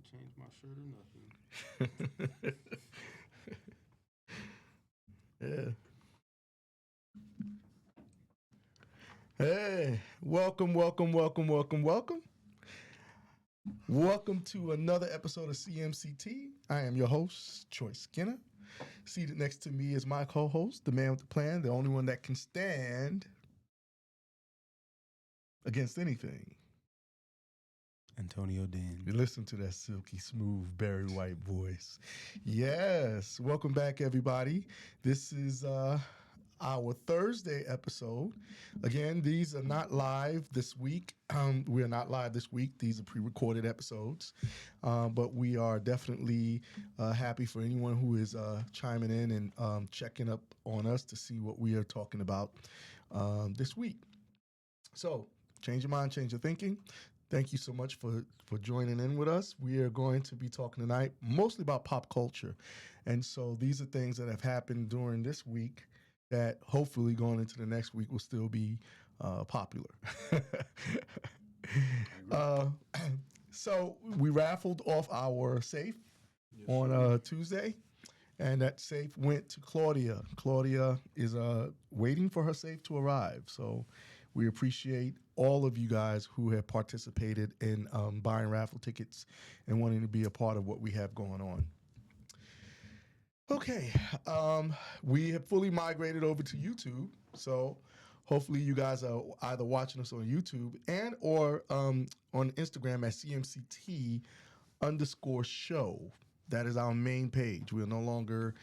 to change my shirt or nothing. Yeah. Hey, welcome. Welcome to another episode of CMCT. I am your host, Choice Skinner. Seated next to me is my co-host, the man with the plan, the only one that can stand against anything. Antonio Dean. You listen to that silky smooth Barry White voice. Yes. Welcome back, everybody. This is our Thursday episode. Again, these are not live this week. We are not live this week. These are pre-recorded episodes. But we are definitely happy for anyone who is chiming in and checking up on us to see what we are talking about this week. So, change your mind, change your thinking. Thank you so much for joining in with us. We are going to be talking tonight mostly about pop culture. And so these are things that have happened during this week that hopefully going into the next week will still be popular. So we raffled off our safe on Tuesday. And that safe went to Claudia. Claudia is waiting for her safe to arrive. So we appreciate all of you guys who have participated in buying raffle tickets and wanting to be a part of what we have going on. Okay, we have fully migrated over to YouTube. So hopefully you guys are either watching us on YouTube and or on Instagram at CMCT_show. That is our main page. We are no longer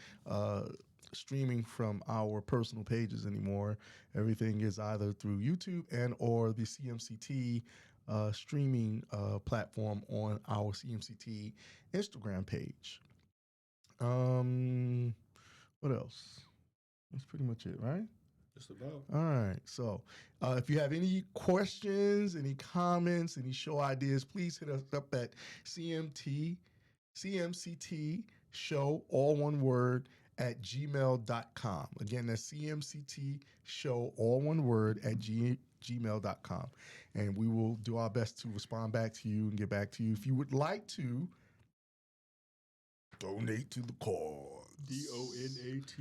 streaming from our personal pages anymore. Everything is either through YouTube and or the CMCT streaming platform on our CMCT Instagram page. What else? That's pretty much it, right? Just about. All right. So if you have any questions, any comments, any show ideas, please hit us up at CMCT show, all one word, at gmail.com. Again, that's CMCT show, all one word, at gmail.com. And we will do our best to respond back to you and get back to you. If you would like to donate to the cause. DONATE.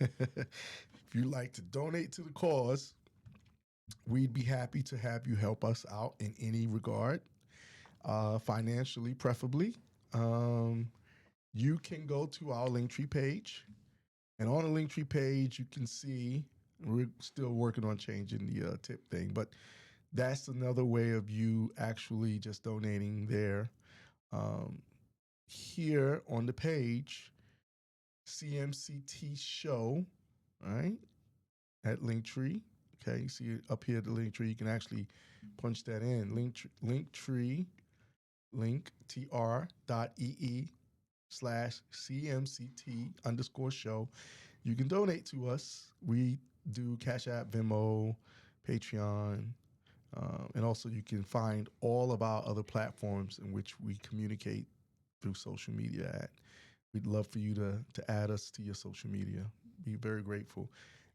If you'd like to donate to the cause, we'd be happy to have you help us out in any regard, financially, preferably. You can go to our Linktree page, and on the Linktree page, you can see we're still working on changing the tip thing, but that's another way of you actually just donating there. Here on the page, CMCT show, right, at Linktree. Okay, you see it up here at the Linktree. You can actually punch that in. Linktree, linktr.ee/CMCT_show. You can donate to us. We do Cash App, Venmo, Patreon, and also you can find all of our other platforms in which we communicate through social media at. We'd love for you to add us to your social media. Be very grateful.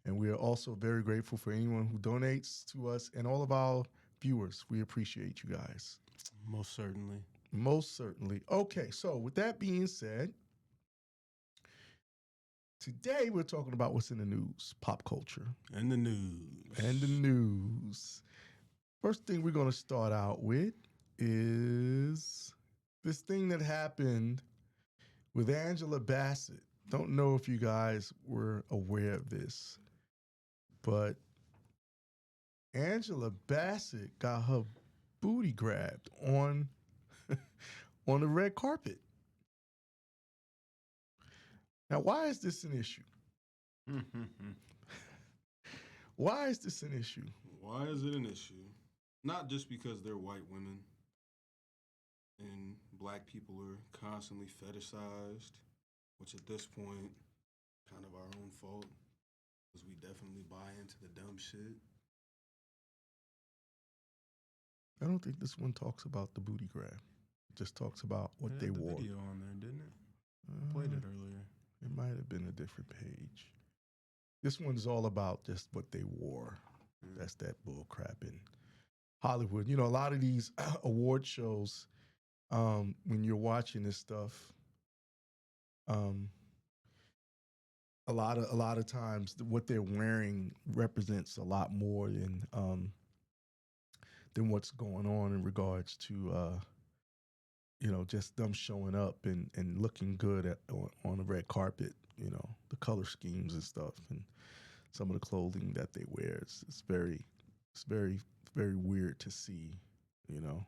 And we are also very grateful for anyone who donates to us and all of our viewers. We appreciate you guys. Most certainly. Most certainly. Okay, so with that being said, today we're talking about what's in the news, pop culture. And the news. First thing we're going to start out with is this thing that happened with Angela Bassett. Don't know if you guys were aware of this, but Angela Bassett got her booty grabbed on the red carpet. Now, why is this an issue? Why is this an issue? Why is it an issue? Not just because they're white women and black people are constantly fetishized, which at this point, kind of our own fault, because we definitely buy into the dumb shit. I don't think this one talks about the booty grab. It just talks about what they wore. It had the video on there, didn't it? I played it earlier. It might have been a different page. This one's all about just what they wore. That's that bull crap in Hollywood. You know, a lot of these award shows, when you're watching this stuff, um, a lot of times what they're wearing represents a lot more than what's going on in regards to just them showing up and looking good on the red carpet. The color schemes and stuff, and some of the clothing that they wear. It's very weird to see. You know.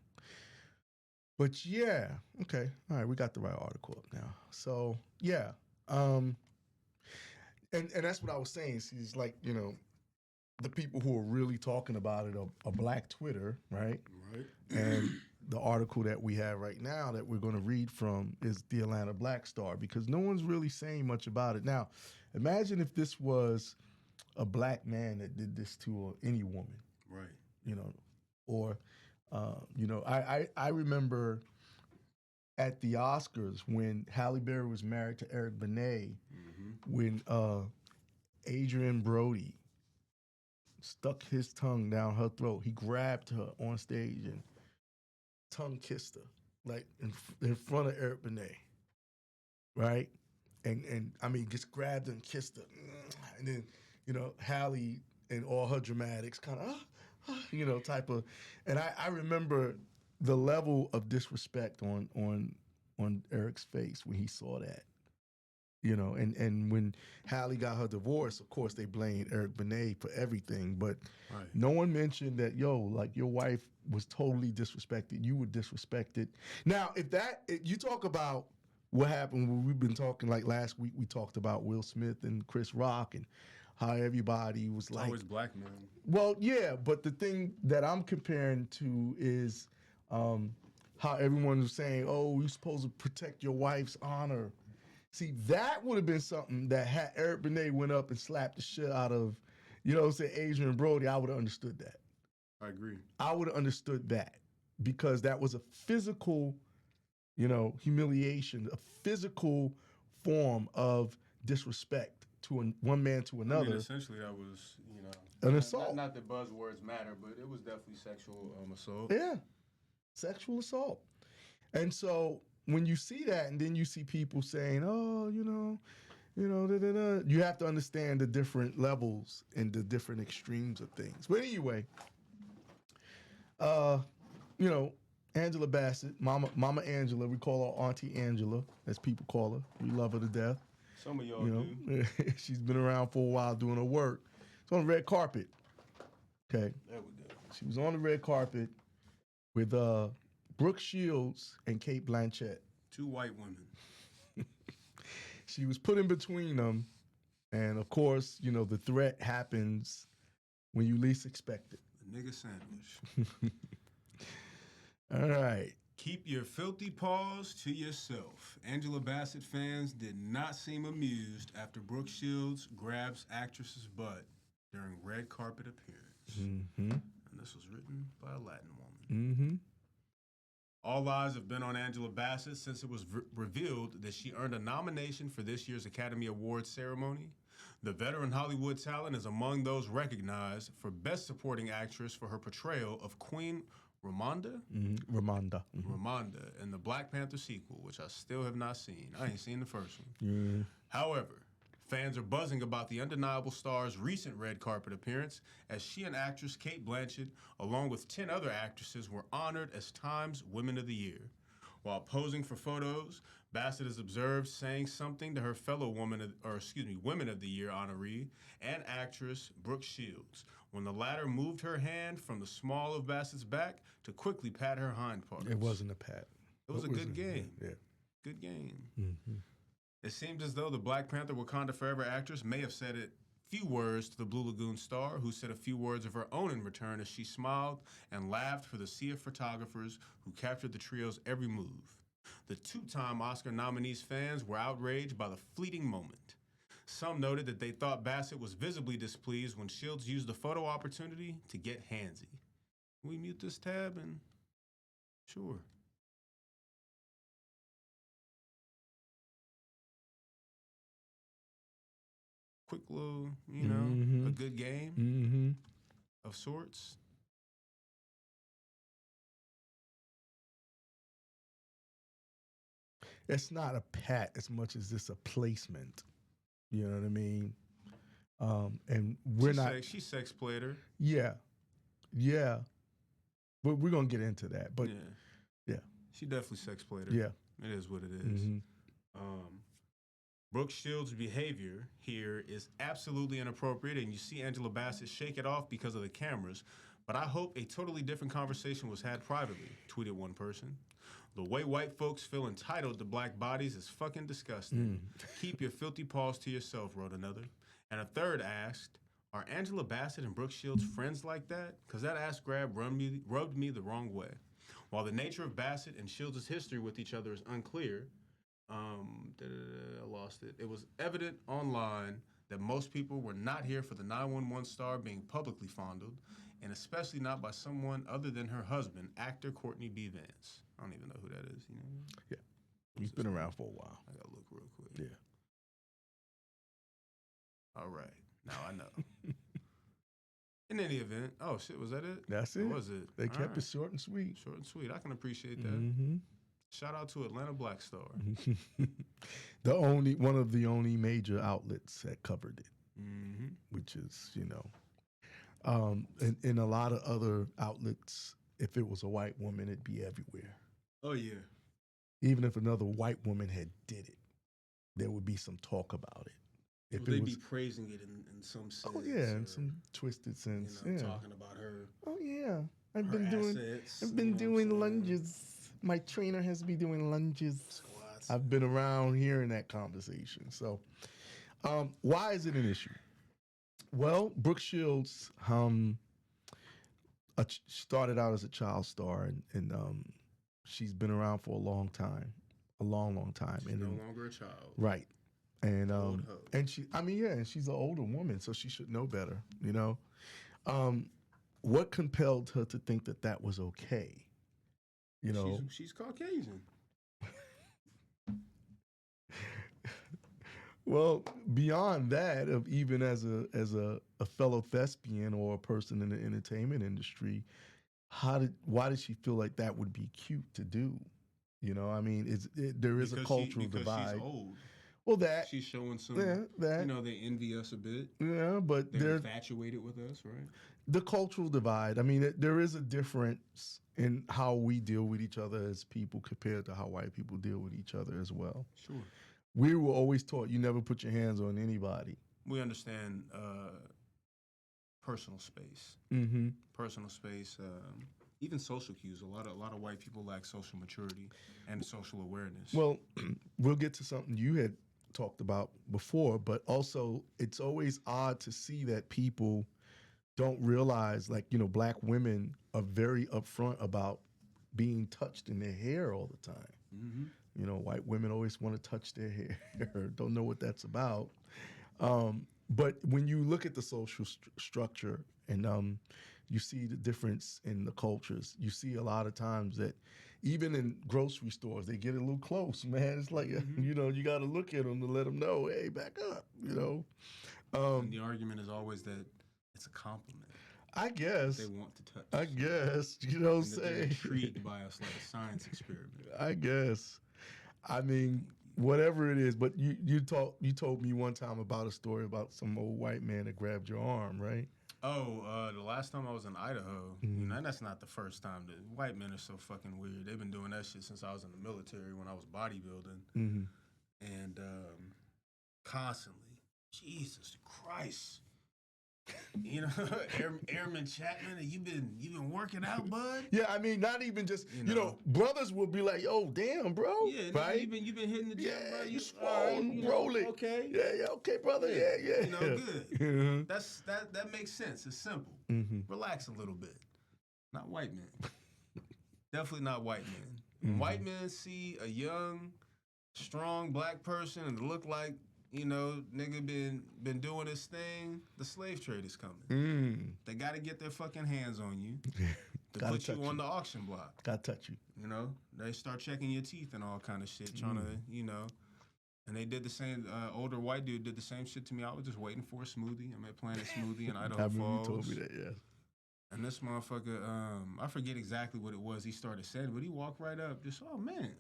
But yeah, okay, all right, we got the right article up now. So yeah, um, and that's what I was saying. She's like, the people who are really talking about it are Black Twitter, right? Right. And the article that we have right now that we're going to read from is the Atlanta Black Star, because no one's really saying much about it. Now, imagine if this was a black man that did this to any woman, Right. Or I remember at the Oscars when Halle Berry was married to Eric Benet, when Adrian Brody stuck his tongue down her throat. He grabbed her on stage and tongue kissed her, like in front of Eric Benet, right? And I mean, just grabbed her and kissed her, and then Halle and all her dramatics, kind of type of, and I remember the level of disrespect on Eric's face when he saw that. And when Halle got her divorce, of course they blamed Eric Benet for everything, but Right. no one mentioned that, like your wife was totally disrespected. You were disrespected. Now, if you talk about what happened when we've been talking, like last week, we talked about Will Smith and Chris Rock and how everybody was It's like, always black men. well, yeah, but the thing that I'm comparing to is how everyone was saying, oh, you're supposed to protect your wife's honor. See, that would have been something that had Eric Benet went up and slapped the shit out of, say Adrian Brody, I would have understood that. I agree. I would have understood that because that was a physical, humiliation, a physical form of disrespect to one man to another. I mean, essentially, that was, an assault. Not that buzzwords matter, but it was definitely sexual assault. Yeah, sexual assault. And so when you see that, and then you see people saying, "Oh, you have to understand the different levels and the different extremes of things." But anyway, uh, Angela Bassett, Mama Angela, we call her Auntie Angela, as people call her. We love her to death. Some of y'all do. She's been around for a while doing her work. It's on the red carpet. Okay. There we go. She was on the red carpet with Brooke Shields and Kate Blanchett. Two white women. She was put in between them, and of course, the threat happens when you least expect it. The nigga sandwich. All right. Keep your filthy paws to yourself. Angela Bassett fans did not seem amused after Brooke Shields grabs actress's butt during red carpet appearance. And this was written by a Latin woman. All eyes have been on Angela Bassett since it was revealed that she earned a nomination for this year's Academy Awards ceremony. The veteran Hollywood talent is among those recognized for Best Supporting Actress for her portrayal of Queen Ramonda? Ramonda. Ramonda in the Black Panther sequel, which I still have not seen. I ain't seen the first one. However, fans are buzzing about the undeniable star's recent red carpet appearance as she and actress Kate Blanchett, along with 10 other actresses, were honored as Time's Women of the Year. While posing for photos, Bassett is observed saying something to her fellow Women of the Year honoree and actress Brooke Shields when the latter moved her hand from the small of Bassett's back to quickly pat her hind parts. It wasn't a pat. It was a good game. Yeah. Good game. It seems as though the Black Panther Wakanda Forever actress may have said a few words to the Blue Lagoon star, who said a few words of her own in return as she smiled and laughed for the sea of photographers who captured the trio's every move. The two-time Oscar nominee's fans were outraged by the fleeting moment. Some noted that they thought Bassett was visibly displeased when Shields used the photo opportunity to get handsy. Can we mute this tab and... Sure. Quick little, a good game of sorts. it's not a pat as much as it's a placement. You know what I mean? And we're not. She sex played her. Yeah, yeah. But we're gonna get into that. But yeah, she definitely sex played her. Yeah, it is what it is. Brooke Shields' behavior here is absolutely inappropriate, and you see Angela Bassett shake it off because of the cameras. But I hope a totally different conversation was had privately, tweeted one person. The way white folks feel entitled to black bodies is fucking disgusting. Keep your filthy paws to yourself, wrote another. And a third asked, are Angela Bassett and Brooke Shields friends like that? Because that ass grab rubbed me the wrong way. While the nature of Bassett and Shields' history with each other is unclear, I lost it. It was evident online that most people were not here for the 911 star being publicly fondled, and especially not by someone other than her husband, actor Courtney B. Vance. I don't even know who that is. You know? Yeah, he's been around for a while. I gotta look real quick. Yeah. All right, now I know. In any event, oh shit, was that it? That's it. Or was it? They kept it short and sweet. Short and sweet. I can appreciate that. Mm-hmm. Shout out to Atlanta Black Star. One of the only major outlets that covered it, which is, in a lot of other outlets, if it was a white woman, it'd be everywhere. Oh yeah. Even if another white woman had did it, there would be some talk about it. If they'd be praising it in some sense. Oh yeah, in some twisted sense. Talking about her. Oh yeah, I've been doing lunges. My trainer has me doing lunges. Squats. I've been around hearing that conversation. So, why is it an issue? Well, Brooke Shields started out as a child star, and she's been around for a long time, long time. She's no longer a child, right? And and she's an older woman, so she should know better, What compelled her to think that was okay? She's Caucasian. Well, beyond that, of even as a fellow thespian or a person in the entertainment industry, why did she feel like that would be cute to do? There is a cultural divide. She's old. Well, that she's showing some. That they envy us a bit. Yeah, but they're infatuated with us, right? The cultural divide. I mean, there is a difference in how we deal with each other as people compared to how white people deal with each other as well. Sure. We were always taught you never put your hands on anybody. We understand personal space. Mm-hmm. Personal space. Even social cues. A lot of white people lack social maturity and social awareness. Well, we'll get to something you had talked about before, but also it's always odd to see that people don't realize, black women are very upfront about being touched in their hair all the time. Mm-hmm. White women always want to touch their hair, don't know what that's about. But when you look at the social structure and you see the difference in the cultures, you see a lot of times that even in grocery stores, they get a little close, man. It's like, you got to look at them to let them know, hey, back up, And the argument is always that it's a compliment. I guess. They want to touch. I guess, They're intrigued by us like a science experiment. I guess. I mean, whatever it is, but you told me one time about a story about some old white man that grabbed your arm, right? Oh, the last time I was in Idaho, and that's not the first time. The white men are so fucking weird. They've been doing that shit since I was in the military when I was bodybuilding, and constantly, Jesus Christ. Airman Chapman, you've been working out, bud. Yeah, I mean, not even just brothers will be like, "Oh, damn, bro." Yeah, right? You've been hitting the gym, yeah, bro. You swole, roll it. Okay. Yeah, okay, brother. Yeah. Good. That makes sense. It's simple. Relax a little bit. Not white men. Definitely not white men. When white men see a young, strong black person and look like, nigga been doing his thing, the slave trade is coming. They got to get their fucking hands on you to put you on the auction block. Got to touch you. They start checking your teeth and all kind of shit, trying to, And they did the same, older white dude did the same shit to me. I was just waiting for a smoothie. I'm at Planet Smoothie in Idaho Falls. You told me that, yeah. And this motherfucker, I forget exactly what it was he started saying, but he walked right up, just, oh, man.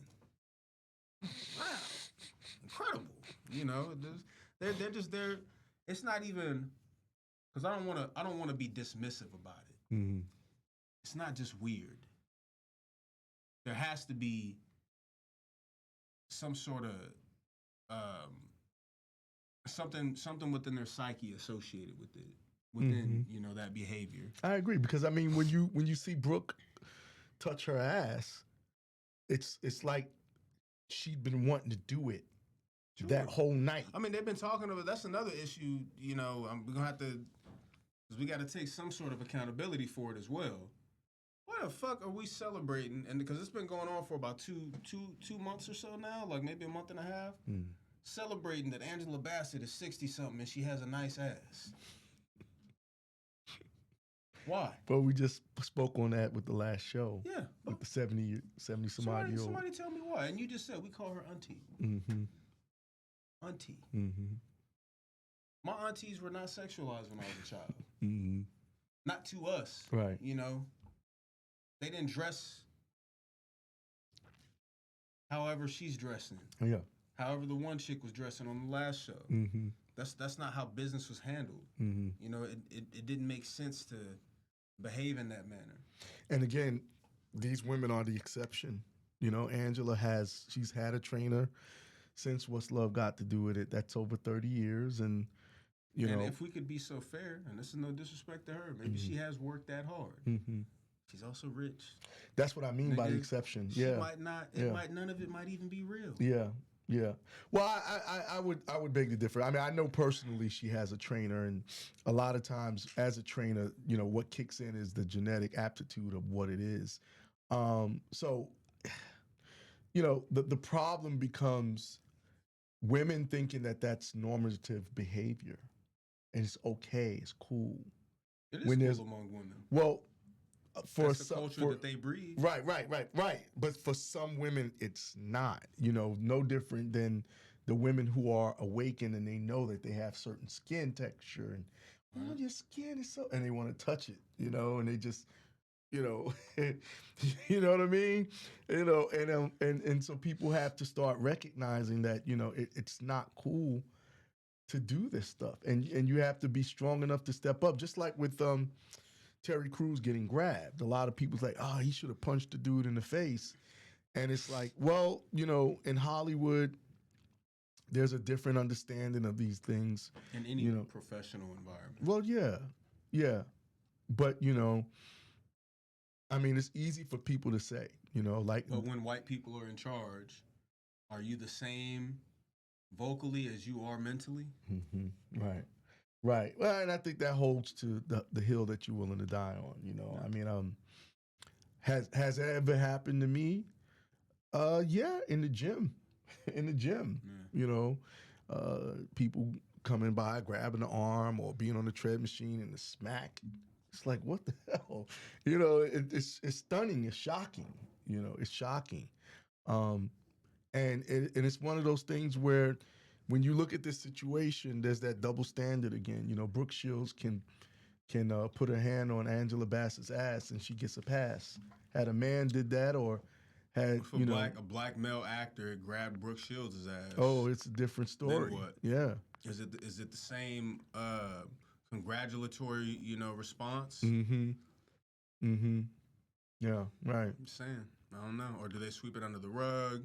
Wow, incredible. You know, they're just there. It's not even because I don't want to be dismissive about it. Mm-hmm. It's not just weird. There has to be some sort of um, something within their psyche associated with it, within that behavior. I agree because I mean when you see Brooke touch her ass, it's like she'd been wanting to do it that whole night. I mean, they've been talking about that's another issue. You know, we're gonna have to because we got to take some sort of accountability for it as well. Why the fuck are we celebrating? And because it's been going on for about two months or so now, like maybe a month and a half, celebrating that Angela Bassett is 60 something and she has a nice ass. Why? Well, we just spoke on that with the last show. Yeah. With the 70 some odd year old. Somebody tell me why. And you just said we call her auntie. Mm-hmm. Auntie. Mm-hmm. My aunties were not sexualized when I was a child. Mm-hmm. Not to us. Right. You know, they didn't dress however she's dressing. Yeah. However the one chick was dressing on the last show. Mm-hmm. That's not how business was handled. Mm-hmm. You know, it didn't make sense to behave in that manner. And again, these women are the exception. You know, she's had a trainer since What's Love Got to Do with It. That's over 30 years. And, you know. If we could be so fair, and this is no disrespect to her, maybe she has worked that hard. Mm-hmm. She's also rich. That's what I mean by the exception. She might not, none of it might even be real. Yeah. Yeah. Well, I would beg to differ. I mean, I know personally she has a trainer, and a lot of times as a trainer, you know, what kicks in is the genetic aptitude of what it is. So, you know, the problem becomes women thinking that that's normative behavior, and it's okay, it's cool. It is cool among women. Well, that's the culture that they breed. Right. But for some women, it's not. You know, no different than the women who are awakened and they know that they have certain skin texture and your skin is so, and they want to touch it. You know, and they just, you know, you know what I mean. You know, and so people have to start recognizing that it's not cool to do this stuff, and you have to be strong enough to step up, just like with Terry Crews getting grabbed. A lot of people's like, oh, he should have punched the dude in the face. And it's like, well, you know, in Hollywood, there's a different understanding of these things. In any professional environment. Well, yeah. But, you know, I mean, it's easy for people to say, you know, like. But when white people are in charge, are you the same vocally as you are mentally? Mm-hmm. Right. Well, and I think that holds to the hill that you're willing to die on. You know, yeah. I mean, has that ever happened to me? Yeah, in the gym, Yeah. You know, people coming by, grabbing the arm, or being on the tread machine and the smack. It's like, what the hell? You know, it's stunning. It's shocking. You know, it's shocking. And it's one of those things where, when you look at this situation, there's that double standard again. You know, Brooke Shields can put her hand on Angela Bassett's ass and she gets a pass. Had a man did that, or had if a black male actor grabbed Brooke Shields' ass. Oh, it's a different story. Then what? Yeah. Is it the same congratulatory response? Mm-hmm. Mm-hmm. Yeah. Right. I'm saying, I don't know. Or do they sweep it under the rug?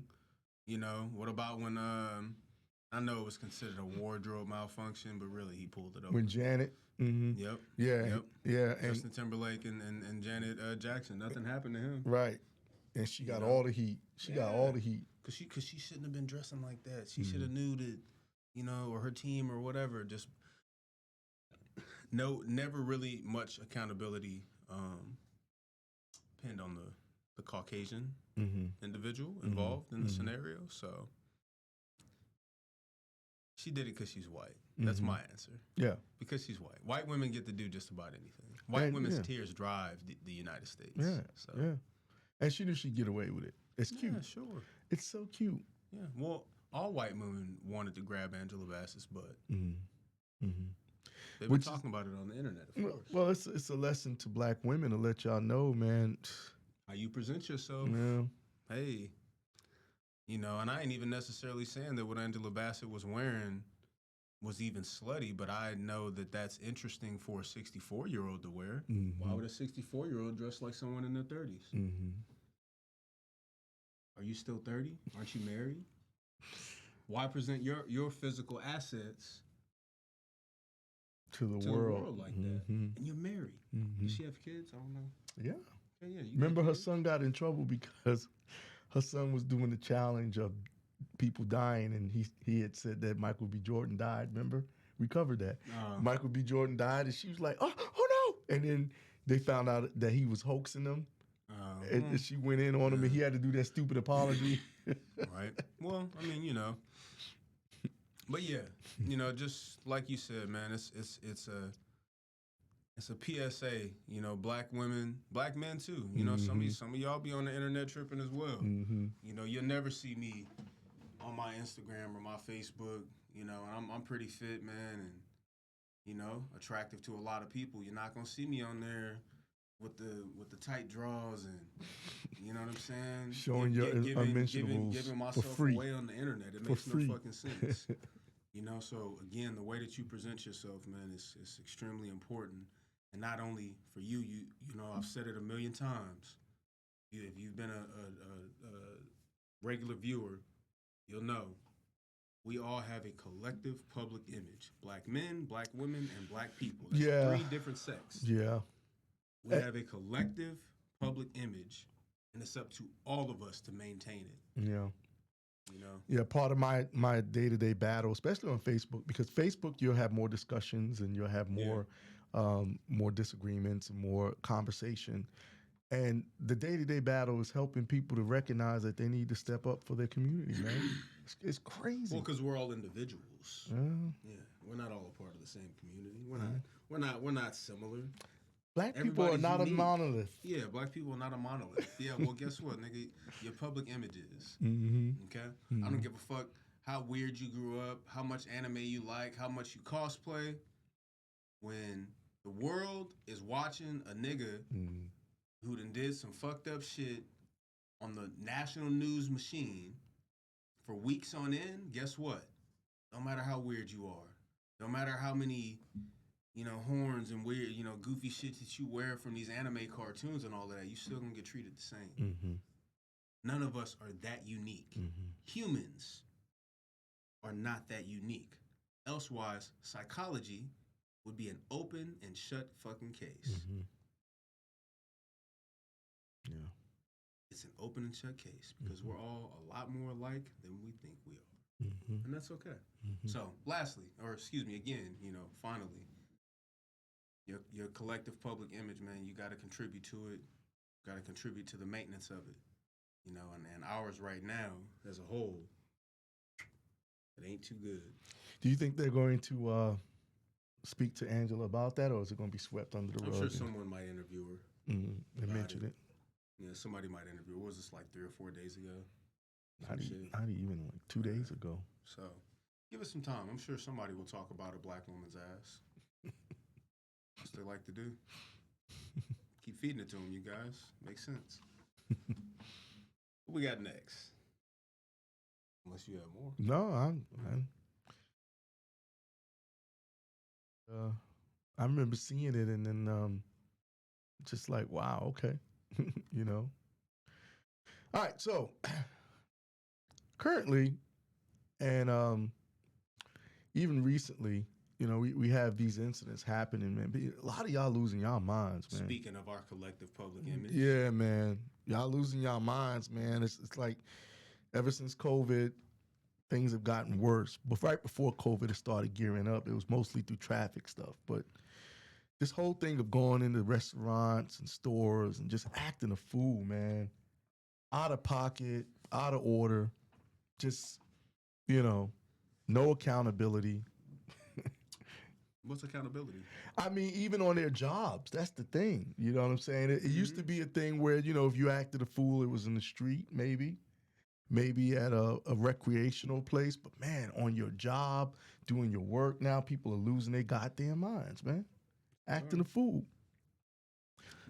You know, what about when I know it was considered a wardrobe malfunction, but really he pulled it over. When Janet. Mm-hmm. Yep. Yeah. Yep. Yeah. Justin Timberlake and Janet Jackson. Nothing happened to him. Right. And she got all the heat. She got all the heat. Cause she shouldn't have been dressing like that. She should have knew that, or her team or whatever. Just never really much accountability pinned on the Caucasian individual involved in the scenario. So she did it because she's white. That's my answer. Yeah. Because she's white. White women get to do just about anything. White women's tears drive the United States. Yeah. So. Yeah. And she knew she'd get away with it. It's cute. Yeah, sure. It's so cute. Yeah. Well, all white women wanted to grab Angela Bassett's butt. Mm-hmm. Mm-hmm. They've been talking about it on the internet, of course. Well, it's a lesson to black women to let y'all know, man. How you present yourself. Yeah. Hey, You know, and I ain't even necessarily saying that what Angela Bassett was wearing was even slutty, but I know that that's interesting for a 64-year-old to wear. Why would a 64-year-old dress like someone in their 30s? Are you still 30? Aren't you married? Why present your physical assets to the the world. world like that? And you're married. Does she have kids? I don't know. Yeah. Yeah, you Remember got her kids? son got in trouble because her son was doing the challenge of people dying, and he had said that Michael B. Jordan died. Remember? We covered that. Michael B. Jordan died, and she was like, oh no. And then they found out that he was hoaxing them. And she went in on him, and he had to do that stupid apology. Right. Well, I mean, you know. But yeah, you know, just like you said, man, it's a PSA. You know, black women, black men too. You know, some of y'all be on the internet tripping as well. You know, you'll never see me on my Instagram or my Facebook. You know, I'm pretty fit, man, and you know, attractive to a lot of people. You're not gonna see me on there with the tight draws and you know what I'm saying? Showing your unmentionables giving myself for free. away on the internet. It makes no fucking sense. You know, so again, the way that you present yourself, man, is extremely important. And not only for you, you know, I've said it a million times. If you've been a regular viewer, you'll know we all have a collective public image. Black men, black women, and black people. That's 3 different sects. Yeah. We have a collective public image, and it's up to all of us to maintain it. Yeah. You know? Yeah, part of my day-to-day battle, especially on Facebook, because Facebook you'll have more discussions and you'll have more disagreements and more conversation. And the day-to-day battle is helping people to recognize that they need to step up for their community, man. It's crazy. Well, because we're all individuals. Yeah, we're not all a part of the same community. We're not similar. Black people are not unique. A monolith. Yeah, black people are not a monolith. Yeah, well, guess what, nigga? Your public image is. Okay? I don't give a fuck how weird you grew up, how much anime you like, how much you cosplay. When the world is watching a nigga who done did some fucked up shit on the national news machine for weeks on end, guess what? No matter how weird you are, no matter how many, you know, horns and weird, you know, goofy shit that you wear from these anime cartoons and all of that, you still gonna get treated the same. None of us are that unique. Humans are not that unique. Elsewise, psychology would be an open and shut fucking case. Yeah. It's an open and shut case because we're all a lot more alike than we think we are. And that's okay. So, lastly, or excuse me, again, you know, finally, your collective public image, man, you got to contribute to it. Got to contribute to the maintenance of it. You know, and ours right now, as a whole, it ain't too good. Do you think they're going to speak to Angela about that, or is it going to be swept under the rug? I'm sure someone might interview her. They mentioned it. Yeah, somebody might interview her. What was this, like 3 or 4 days ago? Not even like 2 days ago. So, give it some time. I'm sure somebody will talk about a black woman's ass. That's what they like to do. Keep feeding it to them, you guys. Makes sense. What we got next? Unless you have more. No, I remember seeing it and then just like, wow, okay. You know. All right, so currently and even recently, you know, we have these incidents happening, man. A lot of y'all losing y'all minds, man. Speaking of our collective public image. Yeah, man. Y'all losing y'all minds, man. It's like ever since COVID, things have gotten worse. But right before COVID, it started gearing up. It was mostly through traffic stuff. But this whole thing of going into restaurants and stores and just acting a fool, man. Out of pocket, out of order. Just, you know, no accountability. What's accountability? I mean, even on their jobs, that's the thing. You know what I'm saying? It used to be a thing where, you know, if you acted a fool, it was in the street, maybe at a recreational place. But, man, on your job, doing your work now, people are losing their goddamn minds, man. Acting a fool.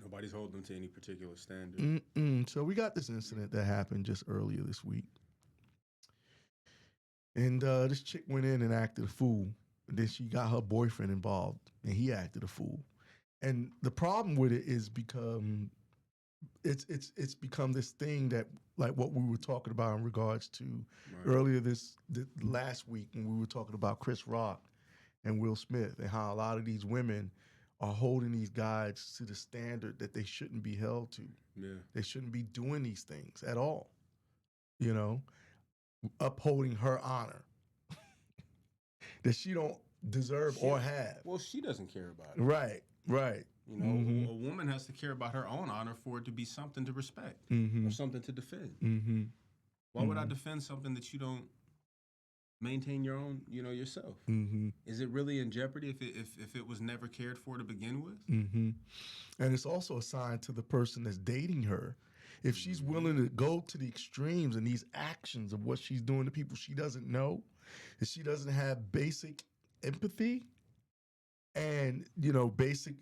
Nobody's holding them to any particular standard. So we got this incident that happened just earlier this week. And this chick went in and acted a fool. And then she got her boyfriend involved, and he acted a fool. And the problem with it is become it's become this thing that, like what we were talking about in regards to earlier this last week when we were talking about Chris Rock and Will Smith and how a lot of these women are holding these guys to the standard that they shouldn't be held to. Yeah. They shouldn't be doing these things at all. You know, upholding her honor that she don't deserve or have. Well, she doesn't care about it. Right, right. You know, a woman has to care about her own honor for it to be something to respect or something to defend. Why would I defend something that you don't maintain your own, yourself? Is it really in jeopardy if it was never cared for to begin with? And it's also a sign to the person that's dating her. If she's willing to go to the extremes and these actions of what she's doing to people she doesn't know, if she doesn't have basic empathy and, basic,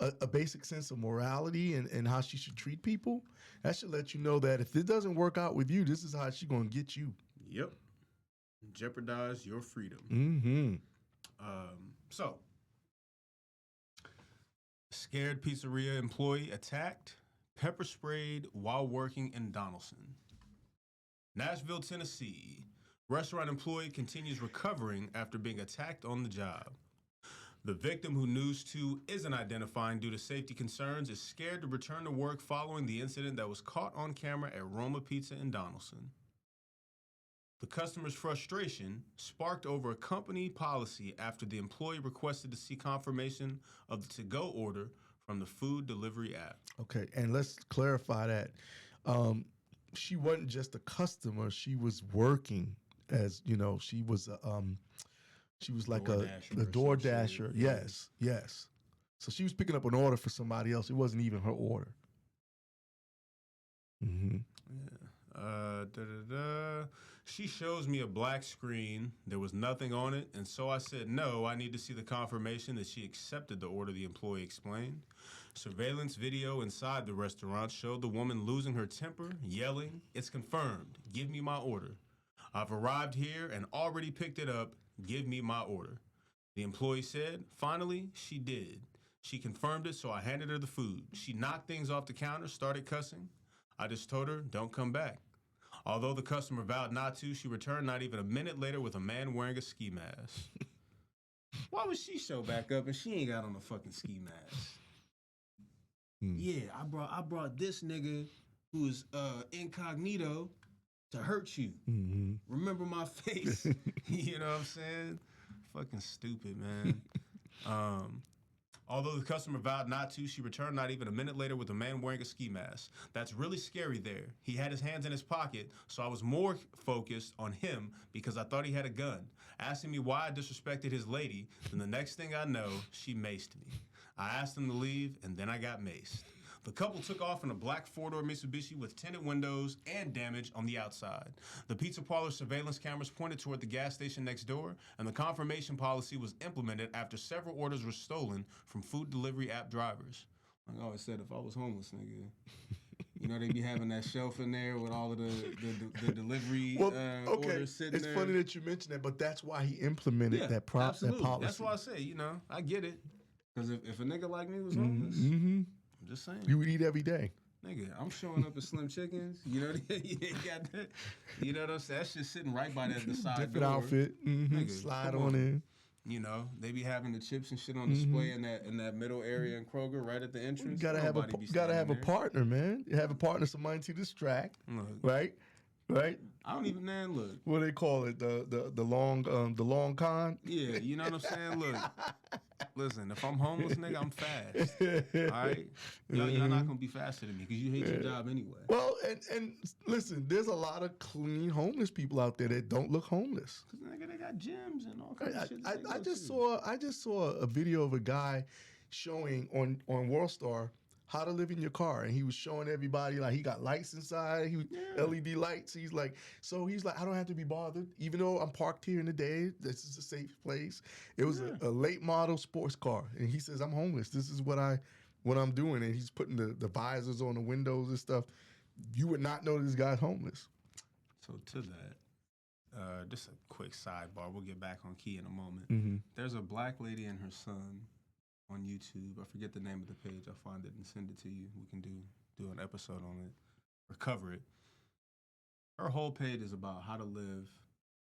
a basic sense of morality and how she should treat people, that should let you know that if it doesn't work out with you, this is how she's going to get you. Yep. Jeopardize your freedom. So, scared pizzeria employee attacked, pepper sprayed while working in Donaldson. Nashville, Tennessee. Restaurant employee continues recovering after being attacked on the job. The victim, who News 2 isn't identifying due to safety concerns, is scared to return to work following the incident that was caught on camera at Roma Pizza in Donaldson. The customer's frustration sparked over a company policy after the employee requested to see confirmation of the to-go order from the food delivery app. Okay, and let's clarify that. She wasn't just a customer; she was working as she was like a door dasher. Yes, yes. So she was picking up an order for somebody else. It wasn't even her order. She shows me a black screen. There was nothing on it, and so I said, no, I need to see the confirmation that she accepted the order, the employee explained. Surveillance video inside the restaurant showed the woman losing her temper, yelling, "It's confirmed. Give me my order. I've arrived here and already picked it up. Give me my order." The employee said, finally, she did. She confirmed it, so I handed her the food. She knocked things off the counter, started cussing. I just told her, don't come back. Although the customer vowed not to, she returned not even a minute later with a man wearing a ski mask. Why would she show back up and she ain't got on a fucking ski mask? Yeah, I brought this nigga who is incognito to hurt you. Remember my face? You know what I'm saying? Fucking stupid, man. Although the customer vowed not to, she returned not even a minute later with a man wearing a ski mask. That's really scary there. He had his hands in his pocket, so I was more focused on him because I thought he had a gun. Asking me why I disrespected his lady, then the next thing I know, she maced me. I asked him to leave, and then I got maced. The couple took off in a black four-door Mitsubishi with tinted windows and damage on the outside. The pizza parlor surveillance cameras pointed toward the gas station next door, and the confirmation policy was implemented after several orders were stolen from food delivery app drivers. Like I always said, if I was homeless, nigga, they be having that shelf in there with all of the delivery orders sitting there. It's funny that you mentioned that, but that's why he implemented that policy. That's why I say, I get it. Because if a nigga like me was homeless, I'm just saying. You would eat every day. Nigga, I'm showing up at Slim Chickens. You ain't got that. You know what I'm saying? That shit's sitting right by the side Different door. outfit. Nigga, slide on in. They be having the chips and shit on display in that middle area in Kroger, right at the entrance. You gotta have a partner, man. You have a partner, somebody to distract, right? Right. I don't even look. What do they call it? The long con. Yeah, you know what I'm saying. Look, listen. If I'm homeless, nigga, I'm fast. All right, y'all not gonna be faster than me because you hate your job anyway. Well, and listen, there's a lot of clean homeless people out there that don't look homeless. Cause nigga, they got gyms and all kinds of shit. I just saw a video of a guy showing on WorldStar how to live in your car, and he was showing everybody, like, he got lights inside, LED lights. He's like, I don't have to be bothered, even though I'm parked here in the day. This is a safe place. It was a late model sports car, and he says, I'm homeless. This is what I'm doing, and he's putting the visors on the windows and stuff. You would not know this guy's homeless. So to that, just a quick sidebar. We'll get back on Key in a moment. Mm-hmm. There's a black lady and her son on YouTube. I forget the name of the page. I'll find it and send it to you. We can do an episode on it or cover it. Her whole page is about how to live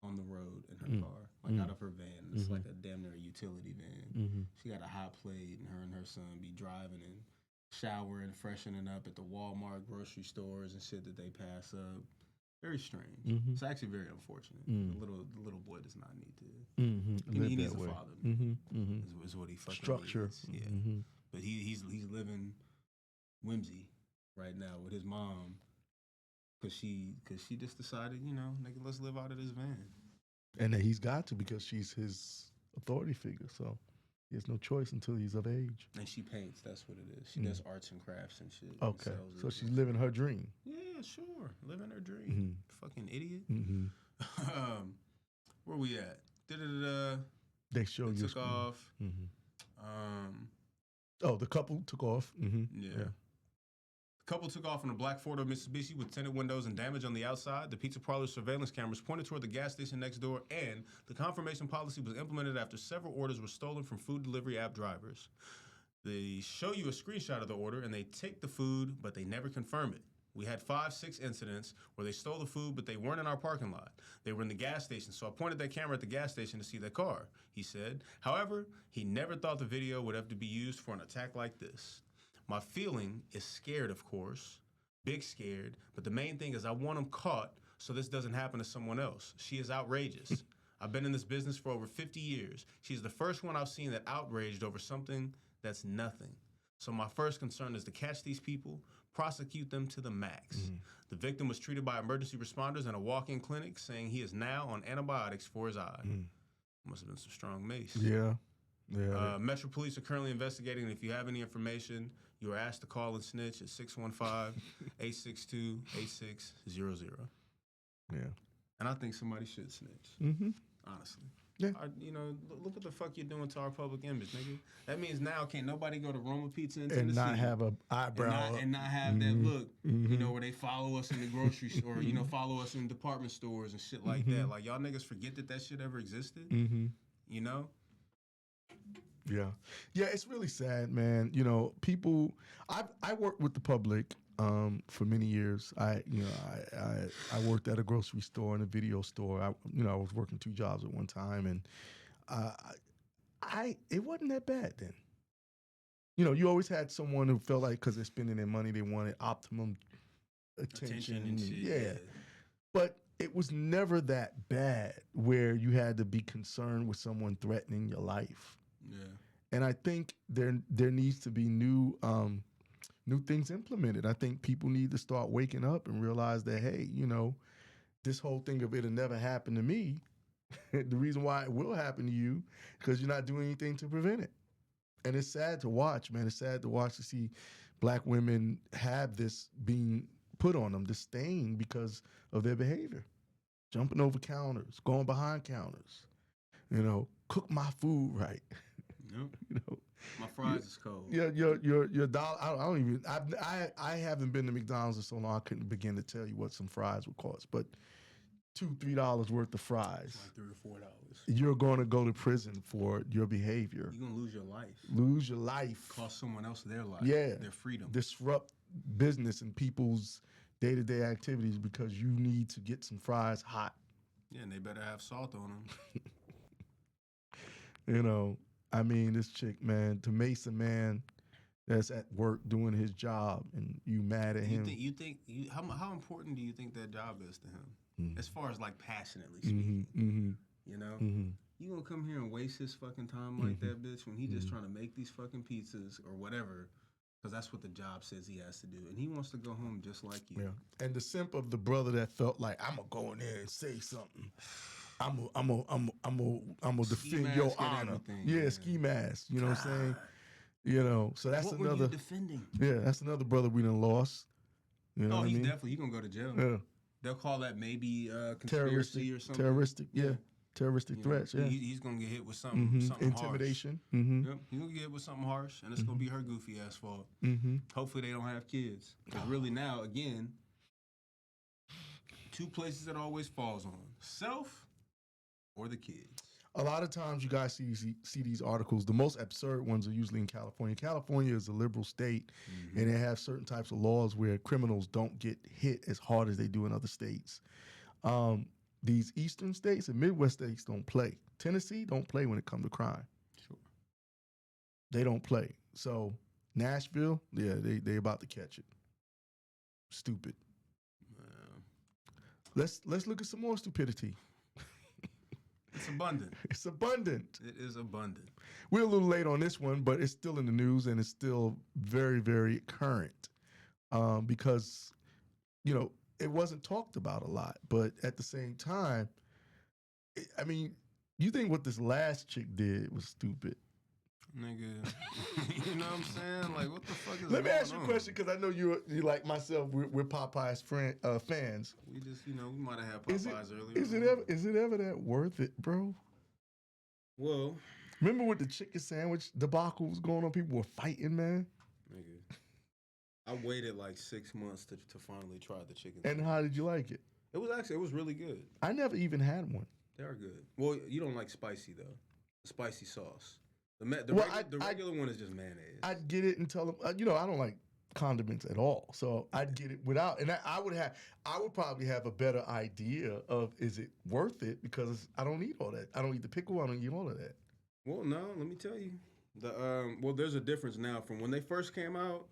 on the road in her car, like out of her van. It's like a damn near utility van. She got a hot plate, and her son be driving and showering, freshening up at the Walmart grocery stores and shit that they pass up. Very strange. It's actually very unfortunate. The little boy does not need to. He needs a father. Is what he fucking Structure. needs. Yeah. But he's living whimsy right now with his mom. Cause she just decided, nigga, let's live out of this van. And that he's got to, because she's his authority figure. So he has no choice until he's of age. And she paints. That's what it is. She does arts and crafts and shit. Okay. So she's living her dream. Yeah, sure. Living her dream. Fucking idiot. Where we at? They show you. Took off. The couple took off. Yeah. The couple took off in a black four-door Mitsubishi with tinted windows and damage on the outside. The pizza parlor's surveillance cameras pointed toward the gas station next door, and the confirmation policy was implemented after several orders were stolen from food delivery app drivers. They show you a screenshot of the order, and they take the food, but they never confirm it. We had 5-6 incidents where they stole the food, but they weren't in our parking lot. They were in the gas station, so I pointed that camera at the gas station to see their car, he said. However, he never thought the video would have to be used for an attack like this. My feeling is scared, of course, big scared, but the main thing is I want him caught so this doesn't happen to someone else. She is outrageous. I've been in this business for over 50 years. She's the first one I've seen that outraged over something that's nothing. So my first concern is to catch these people, prosecute them to the max. The victim was treated by emergency responders in a walk-in clinic, saying he is now on antibiotics for his eye. Must have been some strong mace. Yeah. Metro Police are currently investigating, and if you have any information, you are asked to call and snitch at 615-862-8600. Yeah. And I think somebody should snitch, honestly. Yeah. Look what the fuck you're doing to our public image, nigga. That means now can't nobody go to Roma Pizza in And Tennessee not have an eyebrow. and not have that look, where they follow us in the grocery store, follow us in department stores and shit like that. Like, y'all niggas forget that shit ever existed, Yeah. Yeah, it's really sad, man. People, I worked with the public for many years. I worked at a grocery store and a video store. I was working 2 jobs at one time, and it wasn't that bad then. You always had someone who felt like because they're spending their money, they wanted optimum attention and shit. Yeah. But it was never that bad where you had to be concerned with someone threatening your life. Yeah. And I think there needs to be new things implemented. I think people need to start waking up and realize that, hey, this whole thing of it'll never happen to me, the reason why it will happen to you, because you're not doing anything to prevent it. And it's sad to watch, man. It's sad to watch to see black women have this being put on them, this stain because of their behavior. Jumping over counters, going behind counters, cook my food right. Yep. My fries is cold. Your dollar. I haven't been to McDonald's in so long I couldn't begin to tell you what some fries would cost. But $2-3 worth of fries. Like $3 or $4. You're going to go to prison for your behavior. You're gonna lose your life. Lose your life. Cost someone else their life. Yeah. Their freedom. Disrupt business and people's day-to-day activities because you need to get some fries hot. Yeah, and they better have salt on them. I mean, this chick, man, to mace a man that's at work doing his job and you mad at him. How important do you think that job is to him? As far as like passionately speaking, you gonna come here and waste his fucking time like that, bitch, when he just trying to make these fucking pizzas or whatever, because that's what the job says he has to do, and he wants to go home just like you. Yeah. And the simp of the brother that felt like I'm gonna go in there and say something. I'm gonna defend your honor. Yeah, ski mask. You know what I'm saying? So that's what another. Were you defending? Yeah, that's another brother we done lost. He's gonna go to jail. Yeah. They'll call that maybe conspiracy or something. Terroristic threats. Yeah, he's gonna get hit with something intimidation. Harsh. Yep, he's gonna get hit with something harsh, and it's gonna be her goofy ass fault. Hopefully they don't have kids. Because really now, again, two places it always falls on: self or the kids. A lot of times you guys see these articles. The most absurd ones are usually in California. California is a liberal state, and they have certain types of laws where criminals don't get hit as hard as they do in other states. These eastern states and Midwest states don't play. Tennessee don't play when it comes to crime. Sure. They don't play. So Nashville, yeah, they about to catch it. Stupid. Let's look at some more stupidity. It's abundant. It's abundant. It is abundant. We're a little late on this one, but it's still in the news and it's still very, very current because, you know, it wasn't talked about a lot. But at the same time, I mean, you think what this last chick did was stupid. Nigga, you know what I'm saying? Like, what the fuck is Let me going ask you a on? question because I know you like myself. We're Popeye's fans. We just, we might have had Popeyes earlier. Is it ever that worth it, bro? Well, remember with the chicken sandwich debacle was going on? People were fighting, man. Nigga, I waited like 6 months to finally try the chicken. And how did you like it? It was really good. I never even had one. They are good. Well, you don't like spicy though. The spicy sauce. The regular one is just mayonnaise. I'd get it and tell them, I don't like condiments at all, so I'd get it without. And I would probably have a better idea of is it worth it because I don't eat all that. I don't eat the pickle. I don't eat all of that. Well, no, let me tell you. There's a difference now from when they first came out.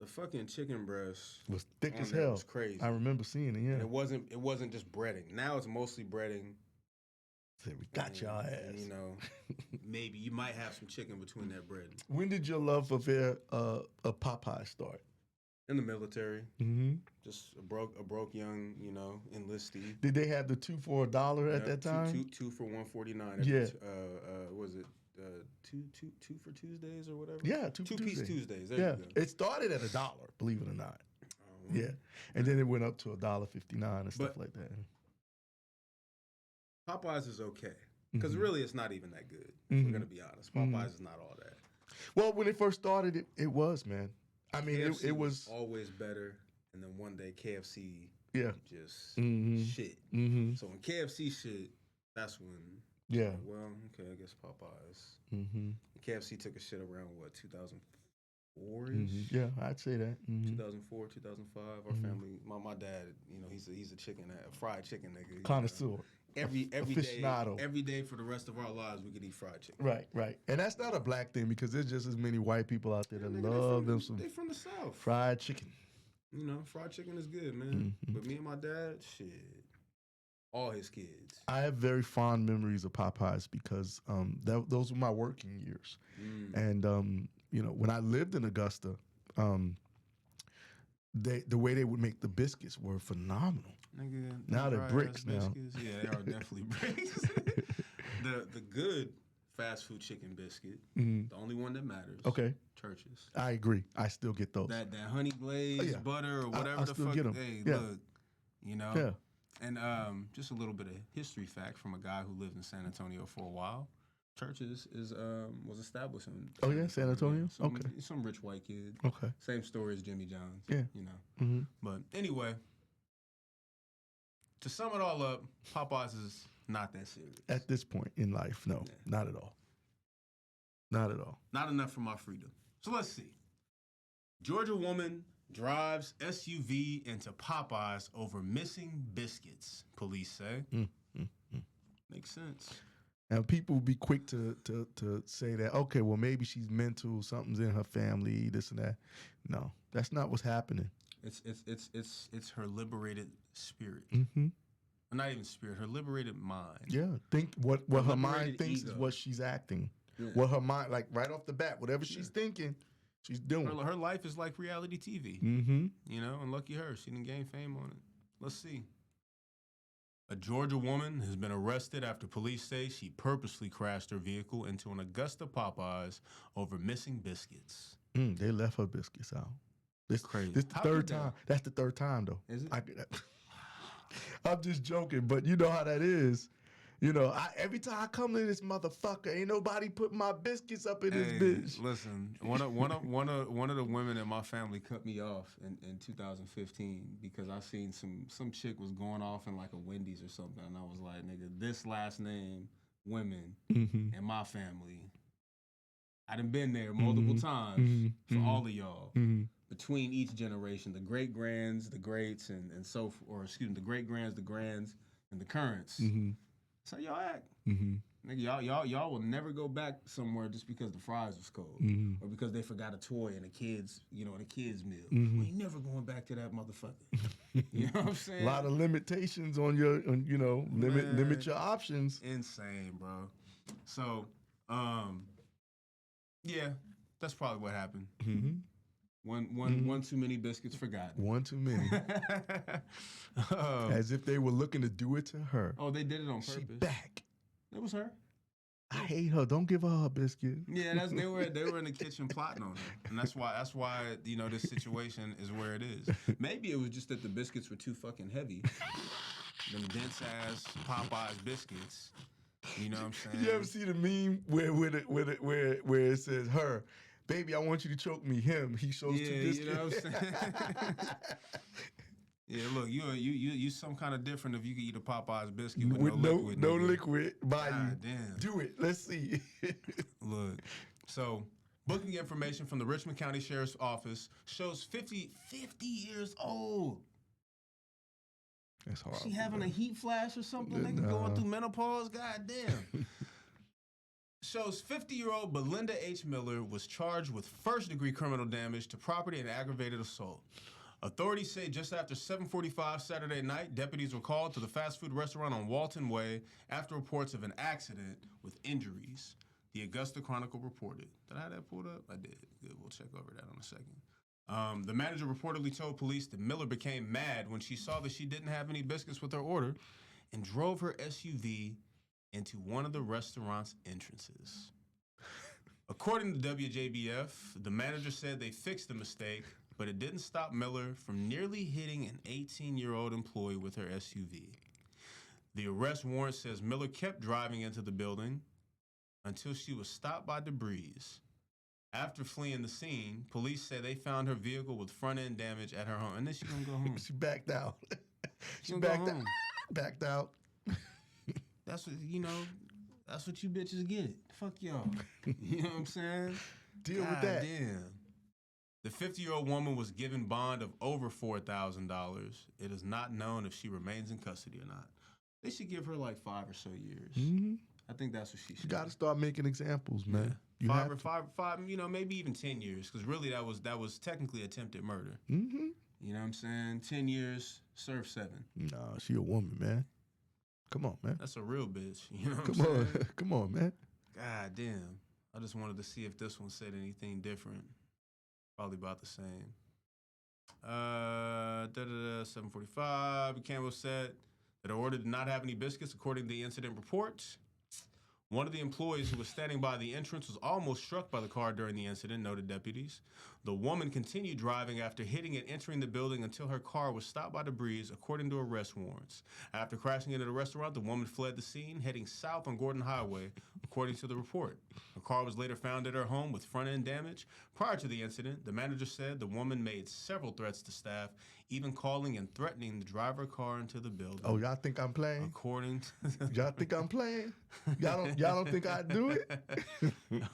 The fucking chicken breast Was thick as there hell. was crazy. I remember seeing it. Yeah, And it wasn't just breading. Now it's mostly breading. said we got your ass. And, maybe you might have some chicken between that bread. When did your love for a Popeye start? In the military, Mm-hmm. just a broke young, enlistee. Did they have the 2 for $1 at that time? Two for $1.49. Yeah. Was it two for Tuesdays or whatever? Yeah, two-piece Tuesdays. There yeah, you go. it started at $1, believe it or not. Yeah, and then it went up to $1.59 and stuff like that. Popeyes is okay because really it's not even that good. If we're gonna be honest, Popeyes is not all that. Well, when it first started, it was, man. I mean, KFC it was always better, and then one day KFC just shit. Mm-hmm. So when KFC shit, that's when well, okay, I guess Popeyes. Mm-hmm. KFC took a shit around 2004 ish. Mm-hmm. Yeah, I'd say that. 2004, 2005. Our family, my dad, he's a fried chicken nigga. Connoisseur. Every Aficionado. day, every day for the rest of our lives, we could eat fried chicken. Right. And that's not a black thing because there's just as many white people out there that love them some They from the South. fried chicken. Fried chicken is good, man. Mm-hmm. But me and my dad, shit, all his kids. I have very fond memories of Popeyes because those were my working years. And, when I lived in Augusta, the way they would make the biscuits were phenomenal. Nigga, now they're bricks now. Biscuits. Yeah, they are definitely bricks. The good fast food chicken biscuit, the only one that matters. Okay. Churches. I agree. I still get those. That honey glazed butter or whatever I the still fuck. get 'em. Hey, Yeah. look, Yeah. And just a little bit of history fact from a guy who lived in San Antonio for a while. Churches was established in. Oh yeah, San Antonio. Okay. Some rich white kid. Okay. Same story as Jimmy John's. Yeah. Mm-hmm. But anyway, to sum it all up, Popeyes is not that serious. At this point in life, no, not at all. Not at all. Not enough for my freedom. So let's see. Georgia woman drives SUV into Popeyes over missing biscuits, police say. Makes sense. And people will be quick to say that, okay, well, maybe she's mental, something's in her family, this and that. No, that's not what's happening. It's her liberated spirit. Mm-hmm. Or not even spirit, her liberated mind. Yeah, think what her mind liberated thinks ego. is what she's acting. Yeah. What her mind, like right off the bat, whatever she's thinking, she's doing. Her life is like reality TV. Mm-hmm. And lucky her, she didn't gain fame on it. Let's see. A Georgia woman has been arrested after police say she purposely crashed her vehicle into an Augusta Popeyes over missing biscuits. They left her biscuits out. This Crazy. This the How third could they? time. That's the third time though. Is it? I'm just joking, but you know how that is. You know, every time I come to this motherfucker, ain't nobody put my biscuits up in this Hey, bitch. listen, one of the women in my family cut me off in 2015 because I seen some chick was going off in like a Wendy's or something, and I was like, nigga, this last name, women, Mm-hmm. in my family. I done been there multiple times for all of y'all. Mm-hmm. Between each generation, the great grands, the greats, and so, or excuse me, the great grands, the grands, and the currents. Mm-hmm. That's how y'all act. Mm-hmm. Nigga, y'all will never go back somewhere just because the fries was cold, or because they forgot a toy in a kid's, in a kid's meal. We ain't never going back to that motherfucker. You know what I'm saying? A lot of limitations on your, limit your options. Insane, bro. So, yeah, that's probably what happened. Mm-hmm. One too many biscuits forgotten. One too many. As if they were looking to do it to her. Oh, they did it on purpose. She back. It was her. I hate her. Don't give her biscuit. Yeah, they were in the kitchen plotting on her, and that's why this situation is where it is. Maybe it was just that the biscuits were too fucking heavy. Them dense ass Popeyes biscuits. You know what I'm saying? You ever see the meme where it says her? Baby, I want you to choke me. Him, he shows two biscuits. You know what I'm saying? Yeah, look, you some kind of different if you can eat a Popeyes biscuit with no liquid by you. Damn. Do it. Let's see. Look, so booking information from the Richmond County Sheriff's Office shows 50 years old. That's horrible. She having a heat flash or something? Nigga going through menopause? God damn. Shows 50-year-old Belinda H. Miller was charged with first-degree criminal damage to property and aggravated assault. Authorities say just after 7:45 Saturday night, deputies were called to the fast food restaurant on Walton Way after reports of an accident with injuries. The Augusta Chronicle reported. Did I have that pulled up? I did. Good. We'll check over that in a second. The manager reportedly told police that Miller became mad when she saw that she didn't have any biscuits with her order and drove her SUV into one of the restaurant's entrances. According to WJBF, the manager said they fixed the mistake, but it didn't stop Miller from nearly hitting an 18-year-old employee with her SUV. The arrest warrant says Miller kept driving into the building until she was stopped by debris. After fleeing the scene, police say they found her vehicle with front-end damage at her home. And then she's going to go home. She backed out. She backed out. Backed out. That's what you bitches get. Fuck y'all. You know what I'm saying? Deal with that. Damn. The 50-year-old woman was given bond of over $4,000. It is not known if she remains in custody or not. They should give her like 5 or so years. Mm-hmm. I think that's what she should. You got to start making examples, man. Yeah. Five, maybe even 10 years, because really that was technically attempted murder. Mm-hmm. You know what I'm saying? 10 years, serve 7. Nah, she a woman, man. Come on, man. That's a real bitch. You know what I'm saying? Come on, man. God damn. I just wanted to see if this one said anything different. Probably about the same. 7:45. Campbell said that her order did not have any biscuits, according to the incident report. One of the employees who was standing by the entrance was almost struck by the car during the incident, noted deputies. The woman continued driving after hitting and entering the building until her car was stopped by debris, according to arrest warrants. After crashing into the restaurant, the woman fled the scene, heading south on Gordon Highway, according to the report. Her car was later found at her home with front-end damage. Prior to the incident, the manager said the woman made several threats to staff, even calling and threatening to drive her car into the building. Oh, y'all think I'm playing? According to y'all think I'm playing? Y'all don't think I do it?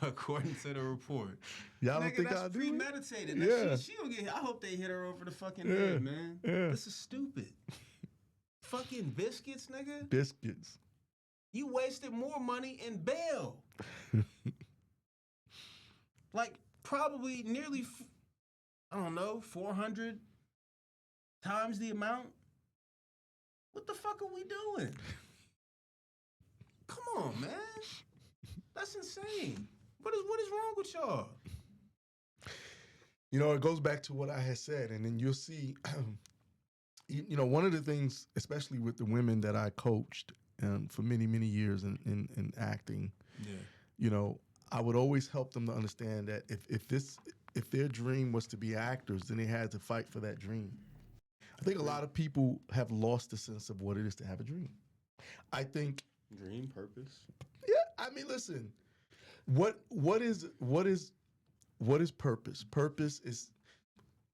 According to the report. Y'all don't think I do it? Premeditated. Yeah. She don't get. I hope they hit her over the fucking head, man. Yeah. This is stupid. Fucking biscuits, nigga. Biscuits. You wasted more money in bail. Like probably nearly, 400 times the amount. What the fuck are we doing? Come on, man. That's insane. What is wrong with y'all? You know, it goes back to what I had said, and then you'll see, one of the things, especially with the women that I coached for many, many years in acting, I would always help them to understand that if their dream was to be actors, then they had to fight for that dream. I think a lot of people have lost the sense of what it is to have a dream. I think Dream, purpose. Yeah, I mean, listen. What is purpose? Purpose is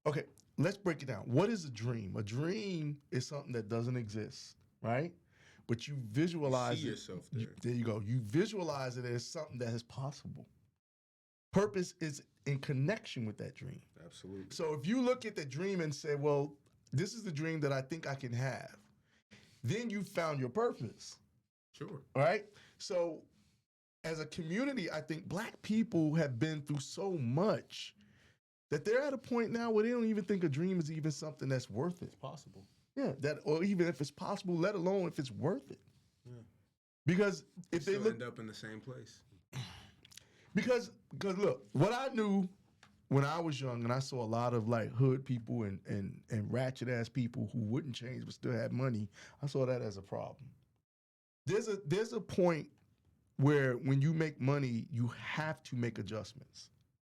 okay. Let's break it down. What is a dream? A dream is something that doesn't exist, right? But you visualize see it. yourself there. There you go. You visualize it as something that is possible. Purpose is in connection with that dream. Absolutely. So if you look at the dream and say, well, this is the dream that I think I can have, then you found your purpose. Sure. All right. So as a community, I think Black people have been through so much that they're at a point now where they don't even think a dream is even something that's worth it. It's possible. Yeah, that or even if it's possible, let alone if it's worth it. Yeah. Because if they end up in the same place. Because look, what I knew when I was young and I saw a lot of like hood people and ratchet ass people who wouldn't change but still had money, I saw that as a problem. There's a point where when you make money, you have to make adjustments.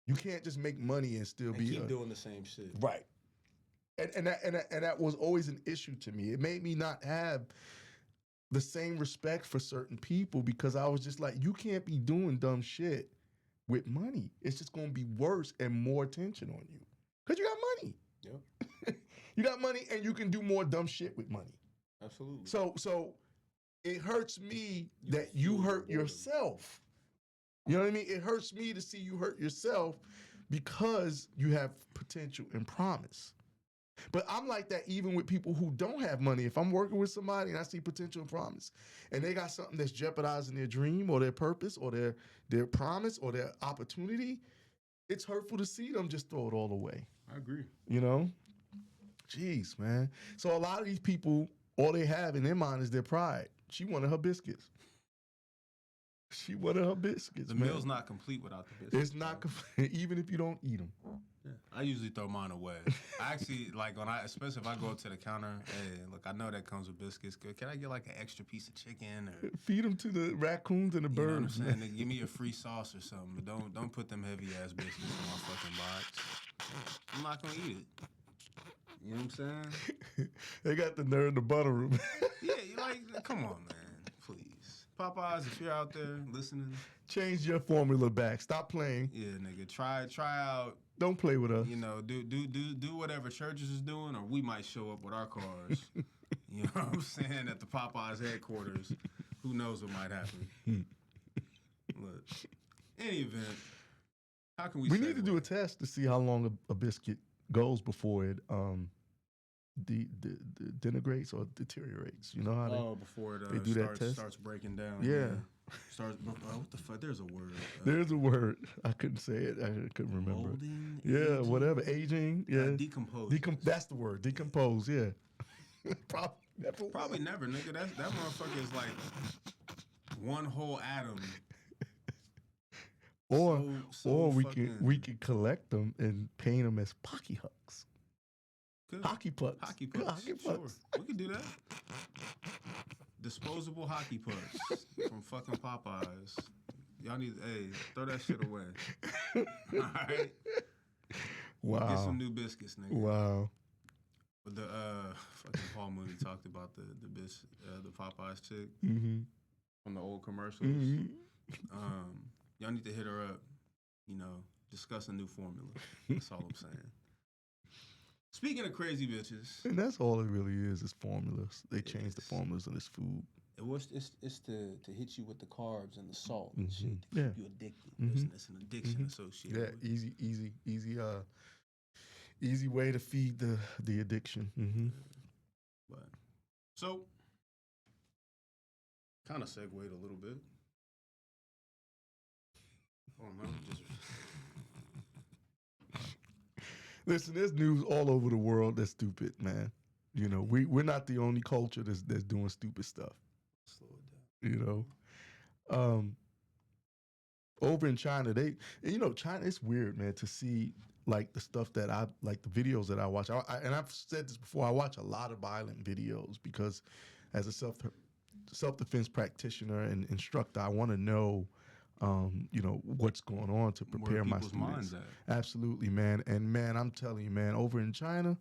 You can't just make money and still be keep doing the same shit. Right. And that was always an issue to me. It made me not have the same respect for certain people because I was just like, you can't be doing dumb shit with money. It's just going to be worse and more attention on you because you got money. Yep. You got money and you can do more dumb shit with money. Absolutely. So it hurts me that you hurt yourself. You know what I mean? It hurts me to see you hurt yourself because you have potential and promise. But I'm like that even with people who don't have money. If I'm working with somebody and I see potential and promise, and they got something that's jeopardizing their dream or their purpose or their promise or their opportunity, it's hurtful to see them just throw it all away. I agree. You know? Jeez, man. So a lot of these people, all they have in their mind is their pride. She wanted her biscuits. She wanted her biscuits. The man. meal's not complete without the biscuits. It's not complete, even if you don't eat them. Yeah. I usually throw mine away. I actually like especially if I go up to the counter. Hey, look, I know that comes with biscuits. Can I get like an extra piece of chicken or feed them to the raccoons and the birds? You know what I'm saying? Give me a free sauce or something. But don't put them heavy ass biscuits in my fucking box. I'm not gonna eat it. You know what I'm saying? They got the nerve to butter them. Yeah, you like, come on, man, please. Popeyes, if you're out there listening, change your formula back. Stop playing. Yeah, nigga, try out. Don't play with us. You know, do whatever Churches is doing, or we might show up with our cars. You know what I'm saying? At the Popeyes headquarters, who knows what might happen? Look, any event, how can we? We need to do a test to see how long a biscuit goes before it denigrates or deteriorates. You know how before it they do that test? Starts breaking down. Yeah. Starts. What the fuck? There's a word. There's a word. I couldn't say it. I couldn't remember. Molding, yeah, aging? Whatever. Aging. Yeah. Decompose. That's the word. Decompose. Yeah. Probably never, nigga. That motherfucker is like one whole atom. Or we can collect them and paint them as pocky hucks. Good. Hockey pucks. Hockey pucks. Sure. We can do that. Disposable hockey pucks from fucking Popeyes. Y'all need, throw that shit away. All right? Wow. Get some new biscuits, nigga. Wow. But the fucking Paul Mooney talked about the Popeyes chick from the old commercials. Y'all need to hit her up, discuss a new formula. That's all I'm saying. Speaking of crazy bitches. And that's all it really is formulas. They change the formulas of this food. It's to hit you with the carbs and the salt and shit to keep you addicted. There's an addiction associated with it. Easy way to feed the addiction. But so kind of segued a little bit. Oh no, just listen, there's news all over the world that's stupid, man. You know, we're not the only culture that's doing stupid stuff. Slow it down. You know, over in China, China. It's weird, man, to see like the stuff that the videos that I watch. And I've said this before. I watch a lot of violent videos because, as a self-defense practitioner and instructor, I want to know. What's going on to prepare my students. Minds at. Absolutely, man. And man, I'm telling you, man, over in China,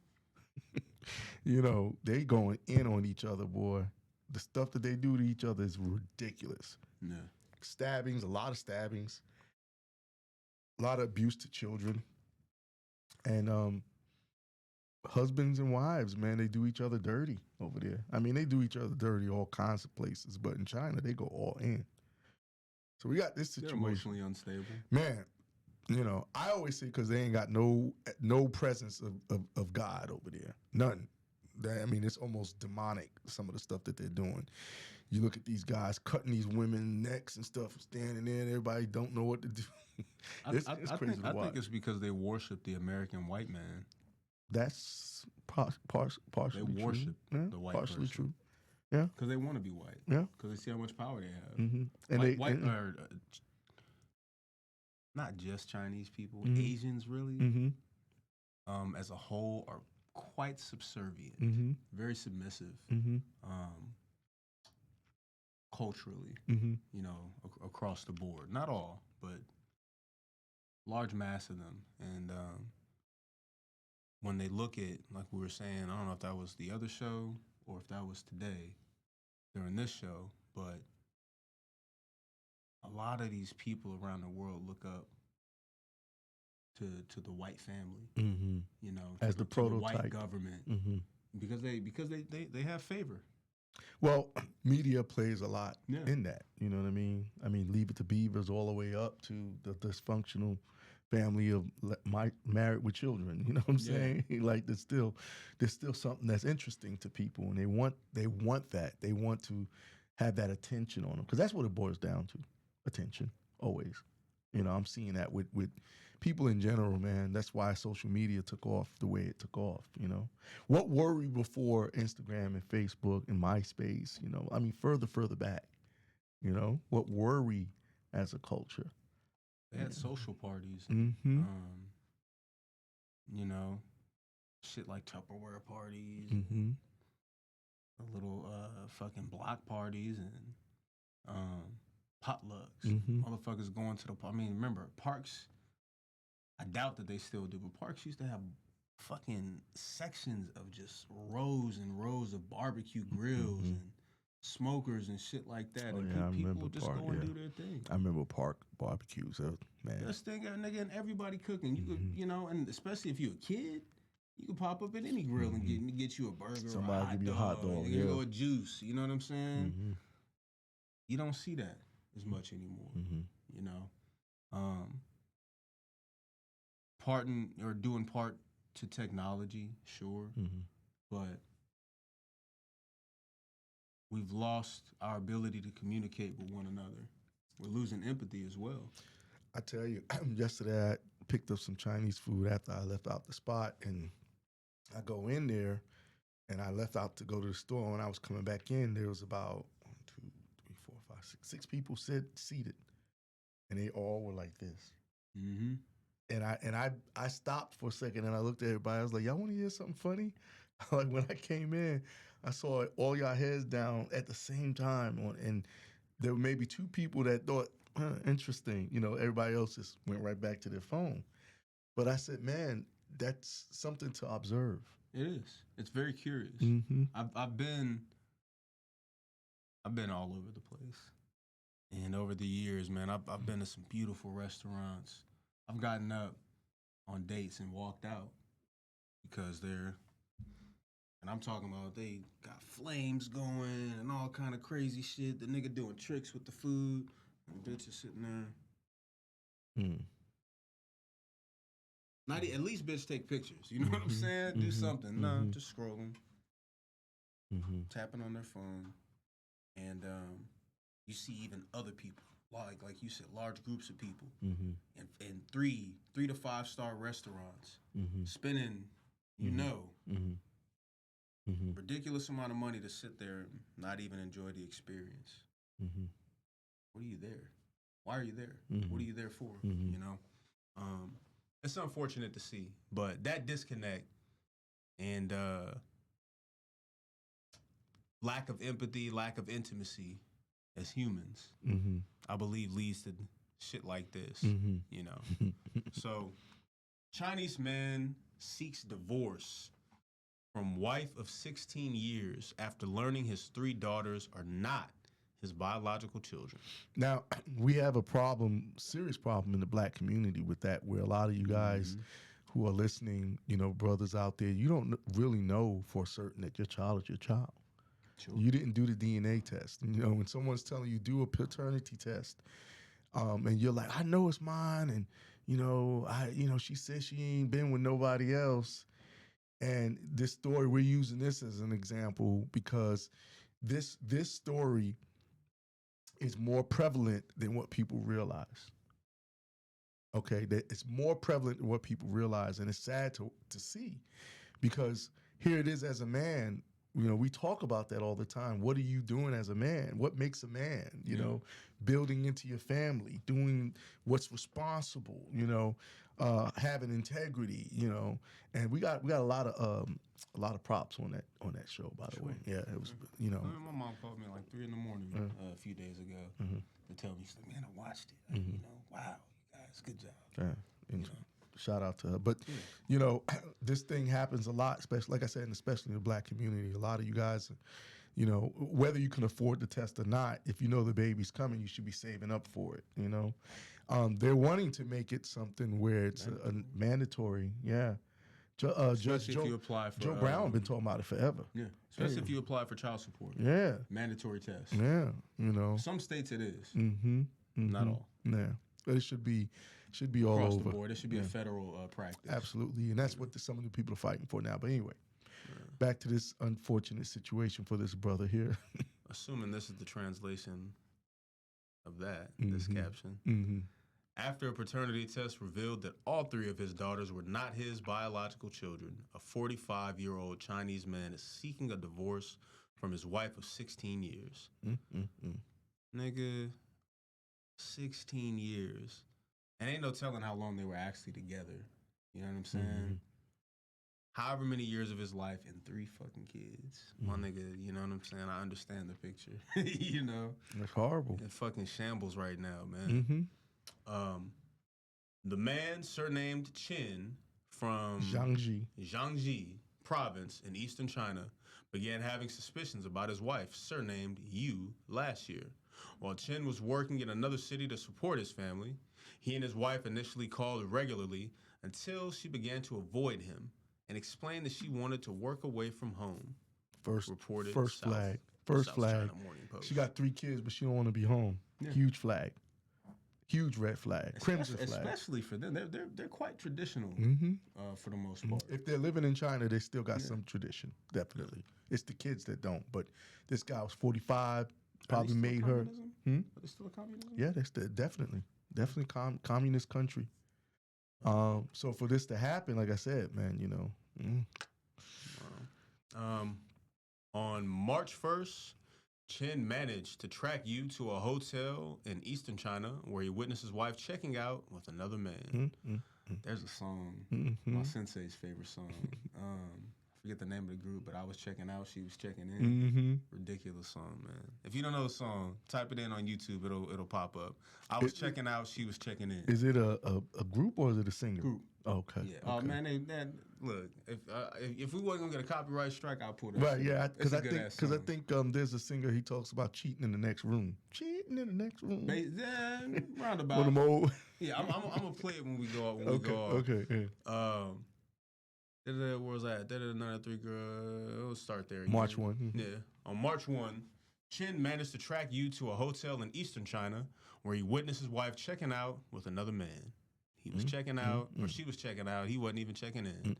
they going in on each other, boy. the stuff that they do to each other is ridiculous. Yeah. Stabbings, a lot of stabbings, a lot of abuse to children, and husbands and wives, man, they do each other dirty over there. I mean, they do each other dirty all kinds of places, but in China, they go all in. So we got this They're situation. emotionally unstable. Man, I always say because they ain't got no presence of God over there. None. I mean, it's almost demonic, some of the stuff that they're doing. You look at these guys cutting these women's necks and stuff, standing there, and everybody don't know what to do. It's crazy to watch. I think it's because they worship the American white man. That's partially They worship true. the white partially person. true. Yeah. Because they want to be white. Yeah. Because they see how much power they have. Mm-hmm. And not just Chinese people, Mhm. Asians really, Mm-hmm. as a whole, are quite subservient, Mm-hmm. very submissive, Mm-hmm. culturally, Mm-hmm. across the board. Not all, but large mass of them. And when they look at, like we were saying, I don't know if that was the other show or if that was today during this show, but a lot of these people around the world look up to the white family, Mm-hmm. As the to the white prototype. government, Mm-hmm. because they have favor. Well, media plays a lot Yeah. in that. You know what I mean? I mean, Leave It to Beavers all the way up to the dysfunctional family of married with children. You know what I'm Yeah. saying? Like there's still something that's interesting to people, and they want that. They want to have that attention on them because that's what it boils down to: attention. Always. I'm seeing that with people in general, man. That's why social media took off the way it took off. What were we before Instagram and Facebook and MySpace? I mean, further back. What were we as a culture? They had social parties, Mm-hmm. shit like Tupperware parties, Mm-hmm. little fucking block parties, and potlucks. Mm-hmm. Motherfuckers going to the. I mean, remember parks. I doubt that they still do, but parks used to have fucking sections of just rows and rows of barbecue grills and smokers and shit like that. Oh, And yeah, I people remember would just park, go and yeah. do their thing. I remember park barbecues, man. This thing, nigga, and everybody cooking. You could, and especially if you're a kid, you could pop up at any grill and get you a burger, Somebody or a give you a hot dog, you yeah. or a juice. You know what I'm saying? Mm-hmm. You don't see that as much anymore. Mm-hmm. Doing part to technology, sure, Mm-hmm. but we've lost our ability to communicate with one another. We're losing empathy as well. I tell you, yesterday I picked up some Chinese food after I left out the spot, and I go in there, and I left out to go to the store. When I was coming back in, there was about 1, 2, 3, 4, 5, 6, 6 people seated, and they all were like this. Mm-hmm. And I stopped for a second, and I looked at everybody. I was like, "Y'all want to hear something funny?" Like when I came in, I saw all y'all heads down at the same time, and there were maybe 2 people that thought, interesting. Everybody else just went right back to their phone. But I said, man, that's something to observe. It is. It's very curious. Mm-hmm. I've been all over the place, and over the years, man, I've been to some beautiful restaurants. I've gotten up on dates and walked out because and I'm talking about they got flames going and all kind of crazy shit. The nigga doing tricks with the food, and the bitch is sitting there. Mm. At least bitch take pictures. You know what I'm saying? Do something. Nah, just scrolling, tapping on their phone, and you see even other people, like you said, large groups of people, in 3 to 5 star restaurants, spending, ridiculous amount of money to sit there and not even enjoy the experience. What are you there? Why are you there? What are you there for? It's unfortunate to see, but that disconnect and lack of empathy, lack of intimacy as humans, I believe leads to shit like this, So, Chinese man seeks divorce from wife of 16 years after learning his 3 daughters are not his biological children. Now, we have a problem, serious problem in the black community with that, where a lot of you guys who are listening, brothers out there, you don't really know for certain that your child is your child. Sure. You didn't do the DNA test. When someone's telling you do a paternity test, and you're like, I know it's mine, and she says she ain't been with nobody else. And this story, we're using this as an example because this story is more prevalent than what people realize. Okay, that it's more prevalent than what people realize, and it's sad to see, because here it is as a man. We talk about that all the time. What are you doing as a man? What makes a man? Building into your family, doing what's responsible. Having integrity. And we got a lot of props on that show. By the way, yeah, it was. My mom called me like 3 a.m. A few days ago to tell me, she's like, "Man, I watched it. Wow, you guys, good job." Yeah. Shout out to her. But, this thing happens a lot, especially, like I said, and especially in the black community. A lot of you guys, whether you can afford the test or not, if you know the baby's coming, you should be saving up for it, They're wanting to make it something where it's a mandatory, yeah. Judge if you apply for, Joe Brown been talking about it forever. Yeah, especially if you apply for child support. Yeah. Mandatory test. Yeah, Some states it is. Not all. Yeah. But it should be all across over. the board. It should be a federal practice. Absolutely, and that's what some of the people are fighting for now. But anyway, back to this unfortunate situation for this brother here. Assuming this is the translation of that, this caption. After a paternity test revealed that all 3 of his daughters were not his biological children, a 45-year-old Chinese man is seeking a divorce from his wife of 16 years. Nigga, 16 years. And ain't no telling how long they were actually together. You know what I'm saying? However many years of his life and 3 fucking kids. My nigga, you know what I'm saying? I understand the picture. That's horrible. It fucking shambles right now, man. The man, surnamed Chen, from Jiangxi province in eastern China, began having suspicions about his wife, surnamed Yu, last year. While Chen was working in another city to support his family, he and his wife initially called regularly until she began to avoid him and explained that she wanted to work away from home. First flag. She got 3 kids, but she don't want to be home. Yeah. Huge flag. Huge red flag. Crimson flag. Especially for them. They're quite traditional for the most part. If they're living in China, they still got some tradition. Definitely. It's the kids that don't. But this guy was 45, probably made her. Are they still a communism? Yeah, they're definitely communist country. So for this to happen, like I said, man, on March 1st, Chen managed to track Yu to a hotel in eastern China where he witnessed his wife checking out with another man. There's a song, my sensei's favorite song. I forget the name of the group, but I was checking out, she was checking in. Ridiculous song, man. If you don't know the song, type it in on YouTube, it'll pop up. I was checking out, she was checking in. Is it a group or is it a singer? Group. Okay. Yeah. Oh man, look. If we wasn't gonna get a copyright strike, I'll pull that. Right. Yeah. Because I think there's a singer. He talks about cheating in the next room. Cheating in the next room. Roundabout. One of them old. Yeah. I'm gonna play it when we go. Okay. Yeah. Where was that? Another 3 girl. We'll start there. Again. March 1. Yeah. On March 1, Chen managed to track Yu to a hotel in eastern China where he witnessed his wife checking out with another man. He was checking out, or she was checking out. He wasn't even checking in.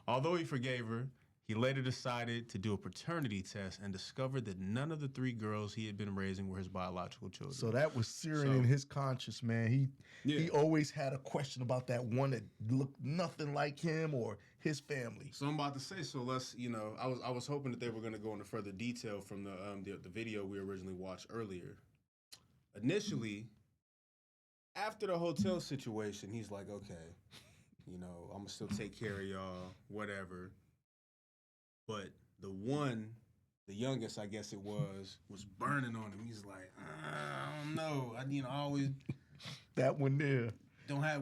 Although he forgave her, he later decided to do a paternity test and discovered that none of the 3 girls he had been raising were his biological children. So that was searing in his conscience, man. He always had a question about that one that looked nothing like him or his family. So I'm about to say, so let's, I was hoping that they were going to go into further detail from the video we originally watched earlier. Initially, after the hotel situation, he's like, okay, I'm going to still take care of y'all, whatever. But the youngest, I guess it was burning on him. He's like, I don't know. I always... That one there.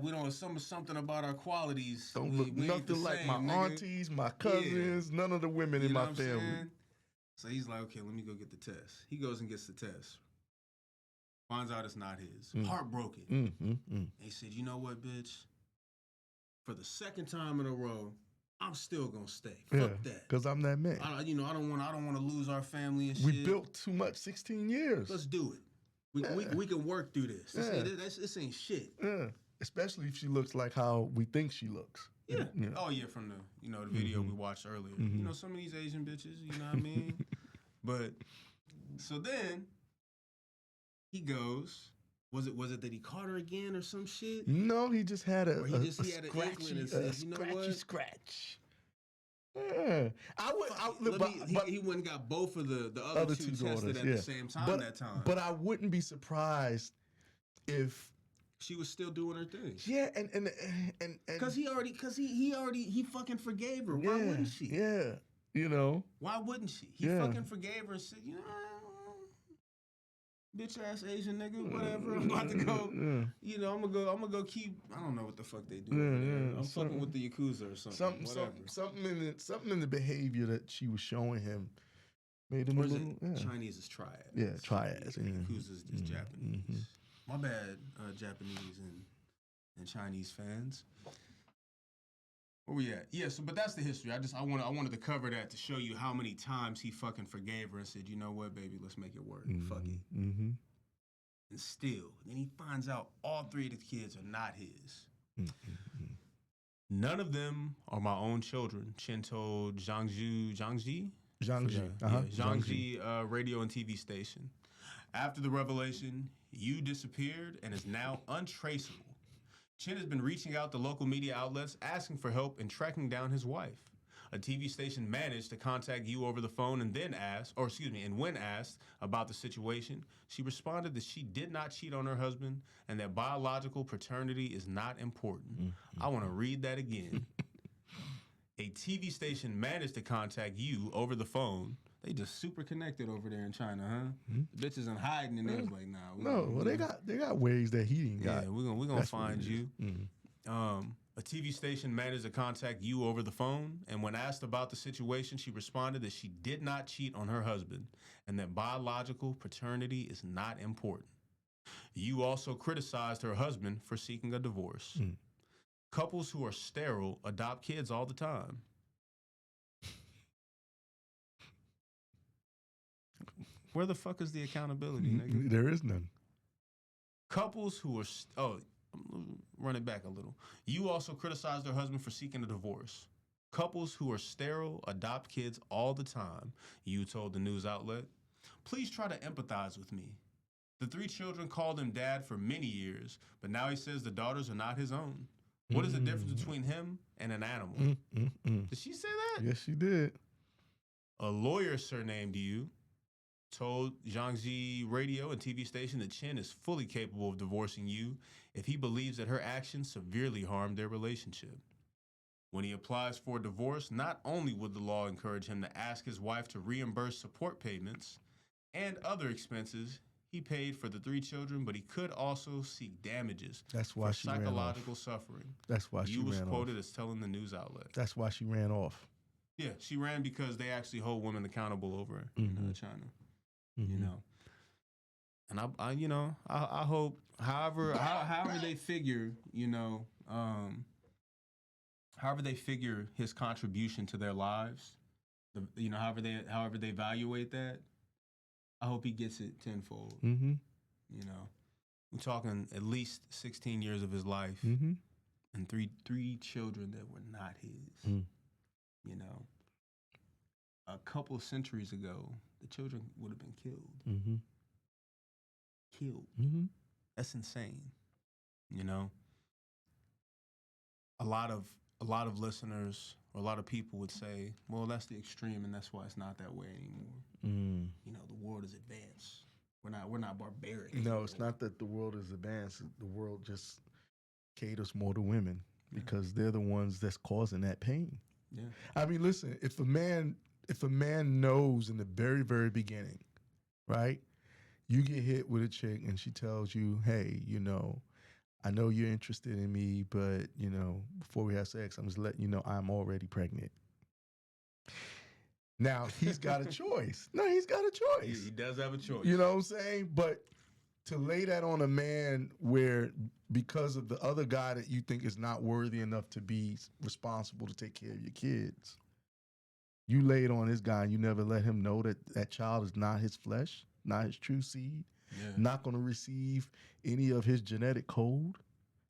we don't something about our qualities. Don't we look ain't the nothing like my same, nigga. aunties, my cousins, none of the women You in know my what I'm family. saying? So he's like, okay, let me go get the test. He goes and gets the test. Finds out it's not his. Heartbroken. And he said, you know what, bitch? For the second time in a row, I'm still gonna stay. Fuck that. Because I'm that man. I don't want to lose our family and shit. We built too much, 16 years. Let's do it. We can work through this. This ain't shit. Yeah. Especially if she looks like how we think she looks. Yeah. You know? Oh yeah, from the video we watched earlier. You know, some of these Asian bitches, you know what I mean? But so then he goes. Was it that he caught her again or some shit? No, he just had a scratchy scratch. Yeah. He went and got both of the other two tested at the same time that time. But I wouldn't be surprised if she was still doing her thing. Yeah, and because he fucking forgave her. Why wouldn't she? Yeah, you know. Why wouldn't she? He fucking forgave her and said, you know, bitch ass Asian nigga, whatever. I'm about to go. You know, I'm gonna go keep. I don't know what the fuck they do. I'm fucking with the Yakuza or something. Something in the behavior that she was showing him made him a little. Chinese is triads. Yeah, triads. Yakuza is Japanese. My bad, Japanese and Chinese fans. Where we at? Yeah, but that's the history. I wanted to cover that to show you how many times he fucking forgave her and said, you know what, baby, let's make it work. Fuck it. And still, then he finds out all three of the kids are not his. None of them are my own children. Chen told Jiangji radio and TV station. After the revelation, Yu disappeared and is now untraceable. Chen has been reaching out to local media outlets asking for help in tracking down his wife. A TV station managed to contact Yu over the phone and when asked about the situation, she responded that she did not cheat on her husband and that biological paternity is not important. I want to read that again. A TV station managed to contact Yu over the phone. They just super connected over there in China, huh? The bitches ain't hiding, and they was like, nah. They got ways that he ain't got. Yeah, we're gonna find you. A TV station managed to contact Yu over the phone, and when asked about the situation, she responded that she did not cheat on her husband and that biological paternity is not important. Yu also criticized her husband for seeking a divorce. Couples who are sterile adopt kids all the time. Where the fuck is the accountability, nigga? There is none. Couples who are... run it back a little. Yu also criticized her husband for seeking a divorce. Couples who are sterile adopt kids all the time, Yu told the news outlet. Please try to empathize with me. The 3 children called him dad for many years, but now he says the daughters are not his own. What is the difference between him and an animal? Did she say that? Yes, she did. A lawyer surnamed Yu told Jiangxi radio and TV station that Chen is fully capable of divorcing Yu if he believes that her actions severely harmed their relationship. When he applies for a divorce, not only would the law encourage him to ask his wife to reimburse support payments and other expenses he paid for the 3 children, but he could also seek damages for psychological suffering. That's why she ran off. Yu was quoted as telling the news outlet. That's why she ran off. Yeah, she ran because they actually hold women accountable over in China. You know, and I hope, however they figure, however they figure his contribution to their lives, however they evaluate that, I hope he gets it tenfold. You know, we're talking at least 16 years of his life and three children that were not his. You know, a couple of centuries ago, the children would have been killed. Killed. That's insane. You know, a lot of listeners or a lot of people would say, well, that's the extreme and that's why it's not that way anymore. You know, the world is advanced. We're not barbaric. No, it's not that the world is advanced. The world just caters more to women because they're the ones that's causing that pain. Yeah. I mean, listen, if a man knows in the very, very beginning, right? You get hit with a chick and she tells you, hey, I know you're interested in me, but before we have sex, I'm just letting you know I'm already pregnant. Now he's got a choice. No, he's got a choice. He does have a choice. You know what I'm saying? But to lay that on a man where because of the other guy that you think is not worthy enough to be responsible to take care of your kids, you lay it on this guy and you never let him know that that child is not his flesh, not his true seed, not going to receive any of his genetic code.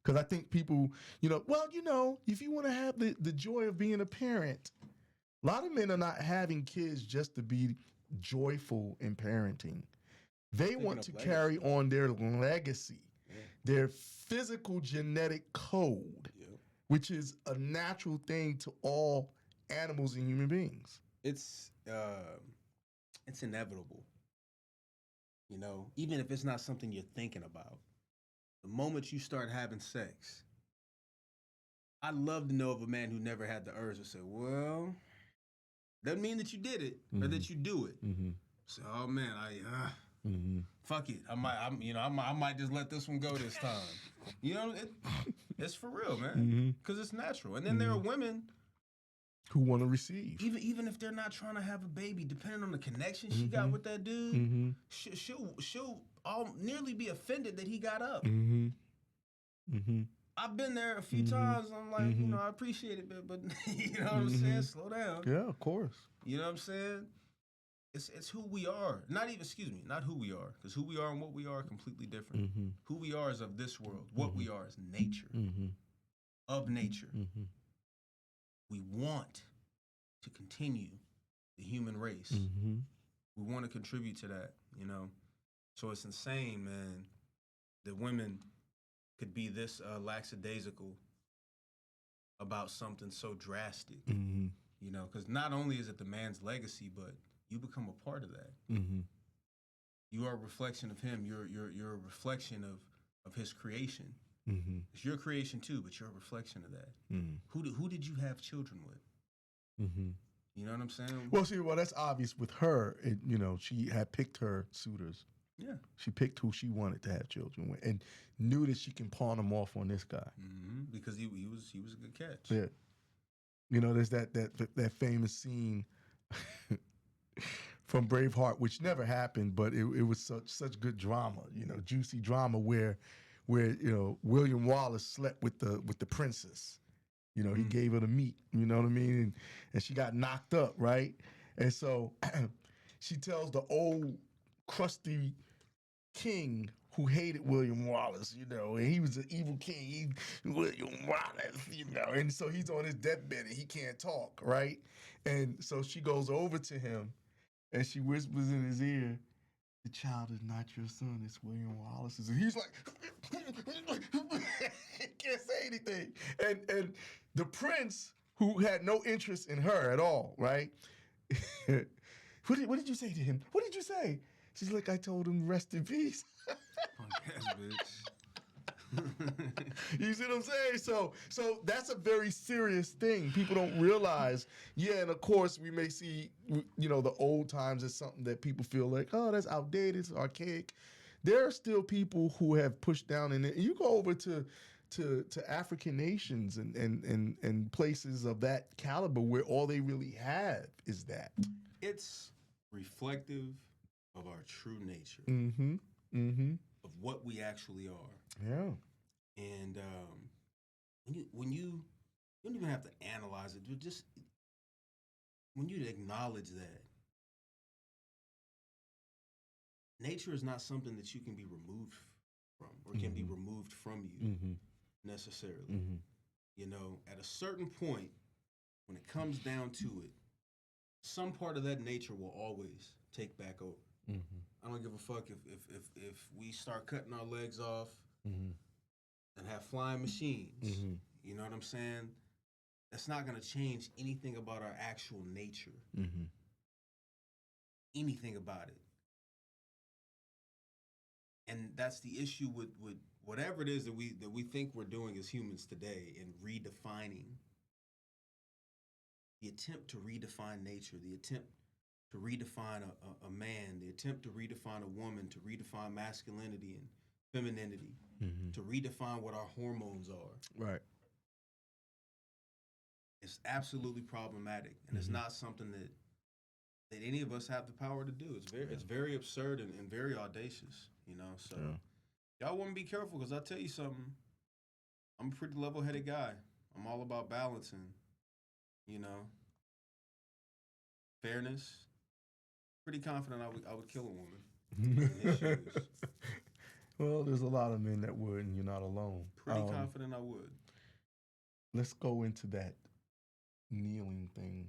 Because I think people, if you want to have the joy of being a parent, a lot of men are not having kids just to be joyful in parenting. They want to carry on their legacy, their physical genetic code, which is a natural thing to all animals and human beings. It's inevitable. Even if it's not something you're thinking about, the moment you start having sex, I'd love to know of a man who never had the urge to say, well, doesn't mean that you did it or that you do it. So, oh man, fuck it. I might just let this one go this time. It's for real, man, because it's natural. And then there are women who want to receive, even if they're not trying to have a baby, depending on the connection she got with that dude, she'll nearly be offended that he got up. I've been there a few times. I'm like, I appreciate it, but you know what I'm saying? Slow down. Yeah, of course. You know what I'm saying? It's who we are. Not who we are, because who we are and what we are completely different. Who we are is of this world. What we are is nature. Of nature. We want to continue the human race. We want to contribute to that, So it's insane, man, that women could be this lackadaisical about something so drastic, because not only is it the man's legacy, but you become a part of that. You are a reflection of him. You're a reflection of his creation. It's your creation too, but you're a reflection of that. Who did you have children with? You know what I'm saying? Well, that's obvious with her. She had picked her suitors. Yeah, she picked who she wanted to have children with, and knew that she can pawn them off on this guy because he was a good catch. Yeah, there's that famous scene from Braveheart, which never happened, but it was such good drama, juicy drama where William Wallace slept with the princess. He gave her the meat, you know what I mean? And she got knocked up, right? And so she tells the old crusty king who hated William Wallace, and he was an evil king, William Wallace, and so he's on his deathbed and he can't talk, right? And so she goes over to him and she whispers in his ear, "The child is not your son, it's William Wallace's." And he's like, he can't say anything. And the prince, who had no interest in her at all, right? What did you say to him? What did you say? She's like, "I told him rest in peace." You see what I'm saying? So that's a very serious thing. People don't realize. Yeah, and of course we may see, the old times as something that people feel like, oh, that's outdated, it's archaic. There are still people who have pushed down in it. You go over to African nations and places of that caliber where all they really have is that. It's reflective of our true nature. Of what we actually are. Yeah. And when you don't even have to analyze it, just when you acknowledge that nature is not something that you can be removed from or can be removed from you necessarily. At a certain point, when it comes down to it, some part of that nature will always take back over. I don't give a fuck if we start cutting our legs off and have flying machines. You know what I'm saying? That's not going to change anything about our actual nature. Anything about it. And that's the issue with whatever it is that we think we're doing as humans today in redefining. The attempt to redefine nature, the attempt to redefine a man, the attempt to redefine a woman, to redefine masculinity femininity, to redefine what our hormones are. Right. It's absolutely problematic, and it's not something that any of us have the power to do. It's very absurd and very audacious, you know. So y'all want to be careful, because I'll tell you something. I'm a pretty level-headed guy. I'm all about balancing, you know, fairness. Pretty confident I would kill a woman in his shoes. Well, there's a lot of men that would, and you're not alone. Pretty confident I would. Let's go into that kneeling thing,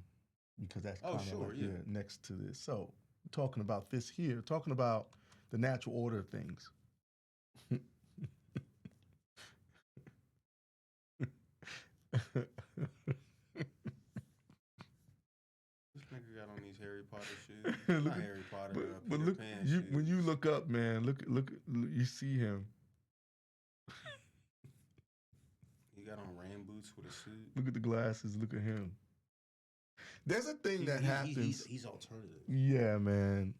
because that's kind of next to this. So, talking about this here, talking about the natural order of things. This nigga got on these Harry Potter shoes. Not Harry Potter, but look, shoes. When you look up, man, look, you see him. He got on rain boots with a suit. Look at the glasses. Look at him. There's a thing that happens. He's alternative. Yeah, man.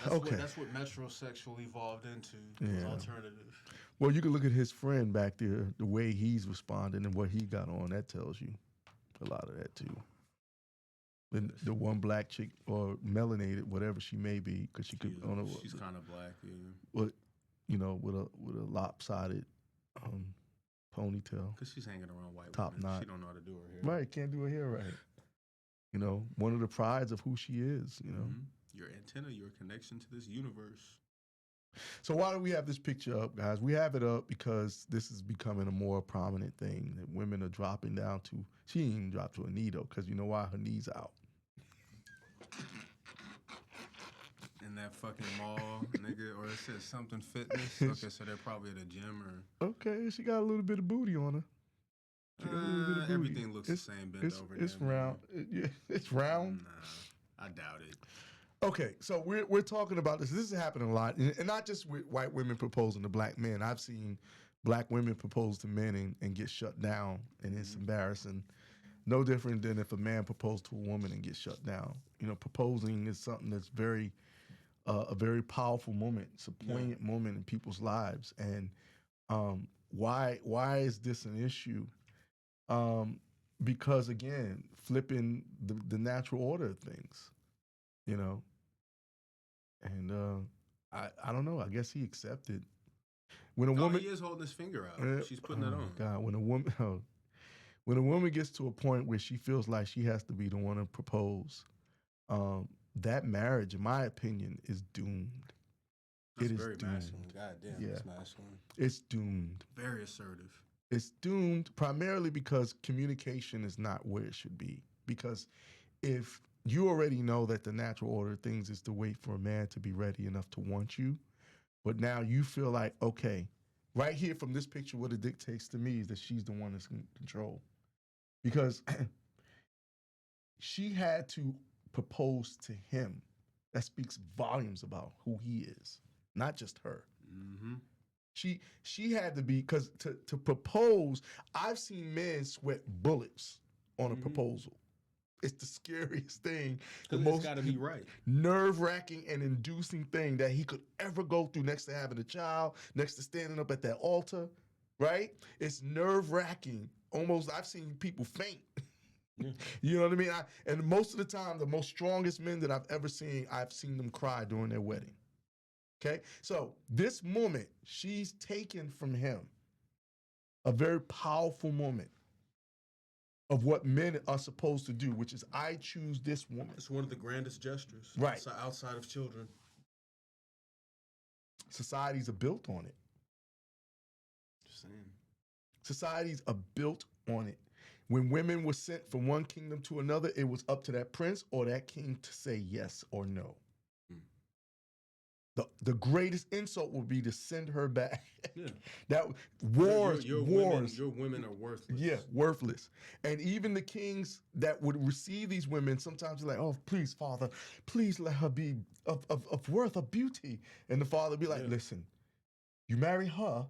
That's what metrosexual evolved into. Was alternative. Well, you can look at his friend back there, the way he's responding and what he got on. That tells you a lot of that too. And the one black chick, or melanated, whatever she may be, because she's kind of black, yeah. But you know, with a lopsided ponytail. Because she's hanging around white top women. knot. She don't know how to do her hair. Right, can't do her hair right. You know, one of the prides of who she is. You know, your antenna, your connection to this universe. So why do we have this picture up, guys? We have it up because this is becoming a more prominent thing that women are dropping down to. She didn't even drop to a knee, though, because you know why? Her knee's out. In that fucking mall, nigga, or it says something fitness. Okay, so they're probably at a gym or... Okay, she got a little bit of booty on her. Everything looks the same bent over. It's round. It's round? Nah, I doubt it. Okay, so we're talking about this. This is happening a lot, and not just with white women proposing to black men. I've seen black women propose to men and get shut down, and it's embarrassing. No different than if a man proposed to a woman and gets shut down. You know, proposing is something that's a very powerful moment. It's a poignant moment in people's lives, and why is this an issue? Because again, flipping the natural order of things. You know, and I don't know. I guess he accepted. When a woman, he is holding his finger out. She's putting it on. God, when a woman gets to a point where she feels like she has to be the one to propose, that marriage, in my opinion, is doomed. That's very masculine. God damn, it's masculine. It's doomed. Very assertive. It's doomed primarily because communication is not where it should be. Because if you already know that the natural order of things is to wait for a man to be ready enough to want you. But now you feel like, okay, right here from this picture, what it dictates to me is that she's the one that's in control. Because she had to propose to him. That speaks volumes about who he is, not just her. Mm-hmm. She had to be, because to propose, I've seen men sweat bullets on a proposal. It's the scariest thing, the most got to be right, nerve-wracking and inducing thing that he could ever go through, next to having a child, next to standing up at that altar, right? It's nerve-wracking. Almost, I've seen people faint. Yeah. You know what I mean? And most of the time, the most strongest men that I've ever seen, I've seen them cry during their wedding. Okay? So this moment, she's taken from him a very powerful moment of what men are supposed to do, which is I choose this woman. It's one of the grandest gestures. Right. Outside of children. Societies are built on it. Just saying. Societies are built on it. When women were sent from one kingdom to another, it was up to that prince or that king to say yes or no. The greatest insult would be to send her back. Yeah. That wars. Your women are worthless. Yeah, worthless. And even the kings that would receive these women, sometimes they're like, "Oh, please, Father, please let her be of worth, of beauty." And the father would be like, "Listen, you marry her,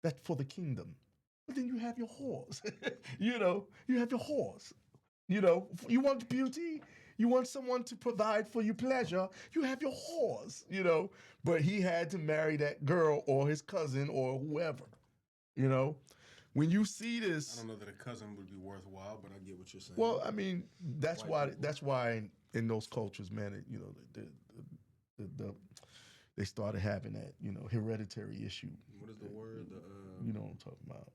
that's for the kingdom. But then you have your whores. You know, you have your whores. You know, you want beauty." You want someone to provide for your pleasure. You have your whores, But he had to marry that girl or his cousin or whoever, When you see I this, don't know that a cousin would be worthwhile, but I get what you're saying. well, I mean, that's White why. people. That's why in those cultures, man, the they started having that, hereditary issue. What is the word? You know what I'm talking about.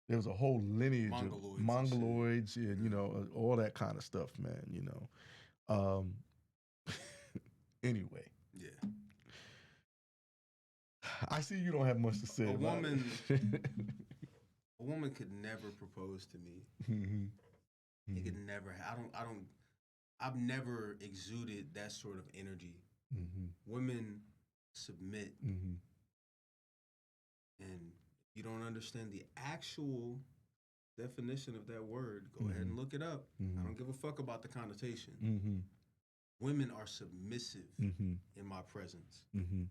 There was a whole lineage of Mongoloids and shit. and all that kind of stuff, man. Um, anyway, Yeah. I see you don't have much to say. A about woman, it. a woman could never propose to me. Mm-hmm. It could never. I've never exuded that sort of energy. Mm-hmm. Women submit, Mm-hmm. and if you don't understand the actual definition of that word, go ahead and look it up. I don't give a fuck about the connotation. Mm-hmm. Women are submissive Mm-hmm. in my presence. Mm-hmm.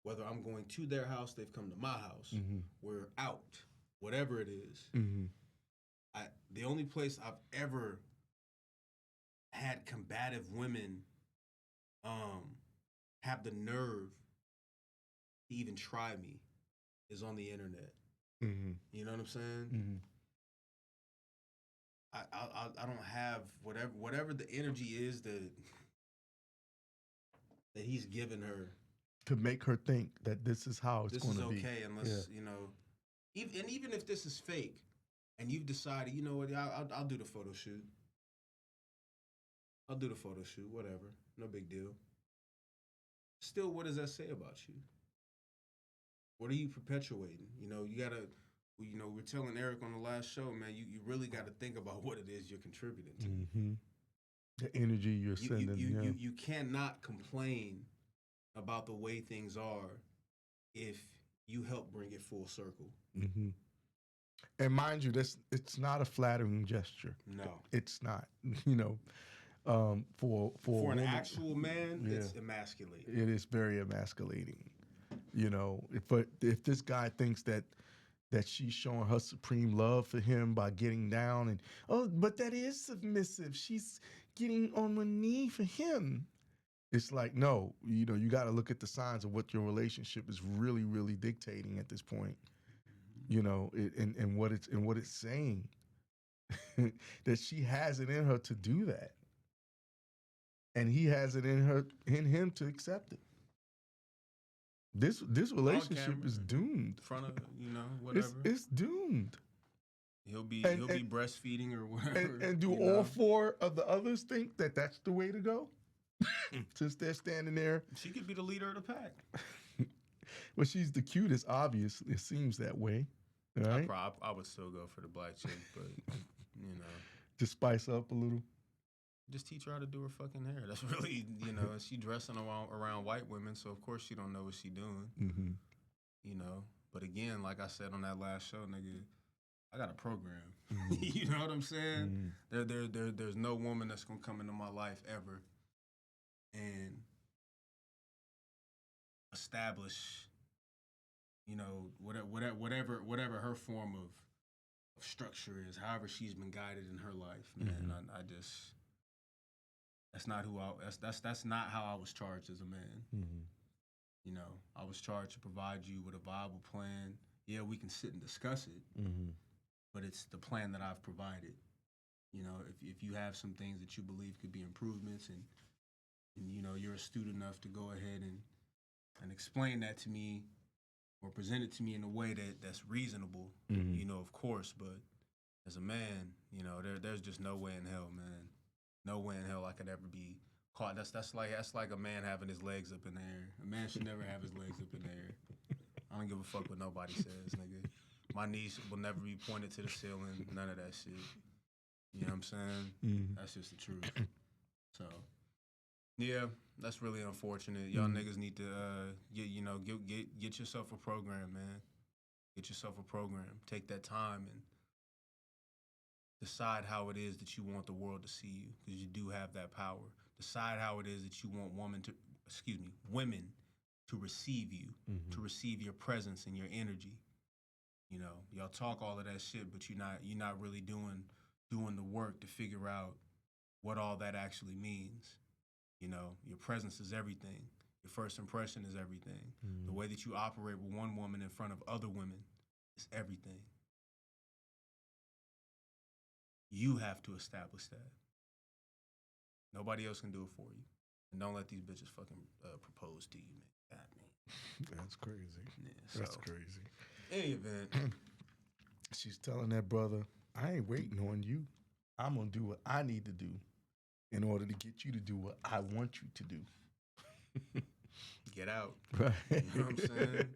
Whether I'm going to their house, they've come to my house. Mm-hmm. We're out, whatever it is. Mm-hmm. The only place I've ever had combative women have the nerve to even try me is on the internet. Mm-hmm. You know what I'm saying? Mm-hmm. I don't have whatever the energy is that he's given her To make her think that this is how it's going to be. This is okay unless even if this is fake, and you've decided, you know what, I'll do the photo shoot. I'll do the photo shoot, whatever, no big deal. Still, what does that say about you? What are you perpetuating? You gotta. We're telling Eric on the last show, man. You really got to think about what it is you're contributing to. Mm-hmm. The energy you're sending. You cannot complain about the way things are if you help bring it full circle. Mm-hmm. And mind you, it's not a flattering gesture. No, it's not. For an woman, actual man, it's emasculating. It is very emasculating. If this guy thinks that she's showing her supreme love for him by getting down but that is submissive. She's getting on one knee for him. It's like, no, you got to look at the signs of what your relationship is really, really dictating at this point. And what it's saying that she has it in her to do that, and he has it in him to accept it. This relationship is doomed. In front of whatever. It's doomed. He'll be breastfeeding or whatever. And do all four of the others think that that's the way to go? Since they're standing there, she could be the leader of the pack. Well, she's the cutest. Obviously, it seems that way. Right? I would still go for the black chick, but to spice up a little. Just teach her how to do her fucking hair. That's really, she dressing around white women, so of course she don't know what she doing. Mm-hmm. But again, like I said on that last show, nigga, I got a program. Mm-hmm. You know what I'm saying? Mm-hmm. There's no woman that's gonna come into my life ever and establish, whatever her form of structure is, however she's been guided in her life, man. Mm-hmm. I just. That's not that's not how I was charged as a man. Mm-hmm. I was charged to provide you with a viable plan. Yeah, we can sit and discuss it, but it's the plan that I've provided. If you have some things that you believe could be improvements and you're astute enough to go ahead and explain that to me or present it to me in a way that's reasonable, of course, but as a man, there's just no way in hell, man. No way in hell I could ever be caught. That's like a man having his legs up in the air. A man should never have his legs up in the air. I don't give a fuck what nobody says, nigga. My knees will never be pointed to the ceiling. None of that shit. You know what I'm saying? Mm-hmm. That's just the truth. So, yeah, that's really unfortunate. Y'all niggas need to, get yourself a program, man. Get yourself a program. Take that time and decide how it is that you want the world to see you, because you do have that power. Decide how it is that you want women to receive you, to receive your presence and your energy. Y'all talk all of that shit, but you're not really doing the work to figure out what all that actually means. You know, your presence is everything. Your first impression is everything. The way that you operate with one woman in front of other women is everything. You have to establish that. Nobody else can do it for you. And don't let these bitches fucking propose to you, man. That's crazy. Yeah, That's crazy. Any event. She's telling that brother, I ain't waiting on you. I'm going to do what I need to do in order to get you to do what I want you to do. Get out. Right. You know what I'm saying?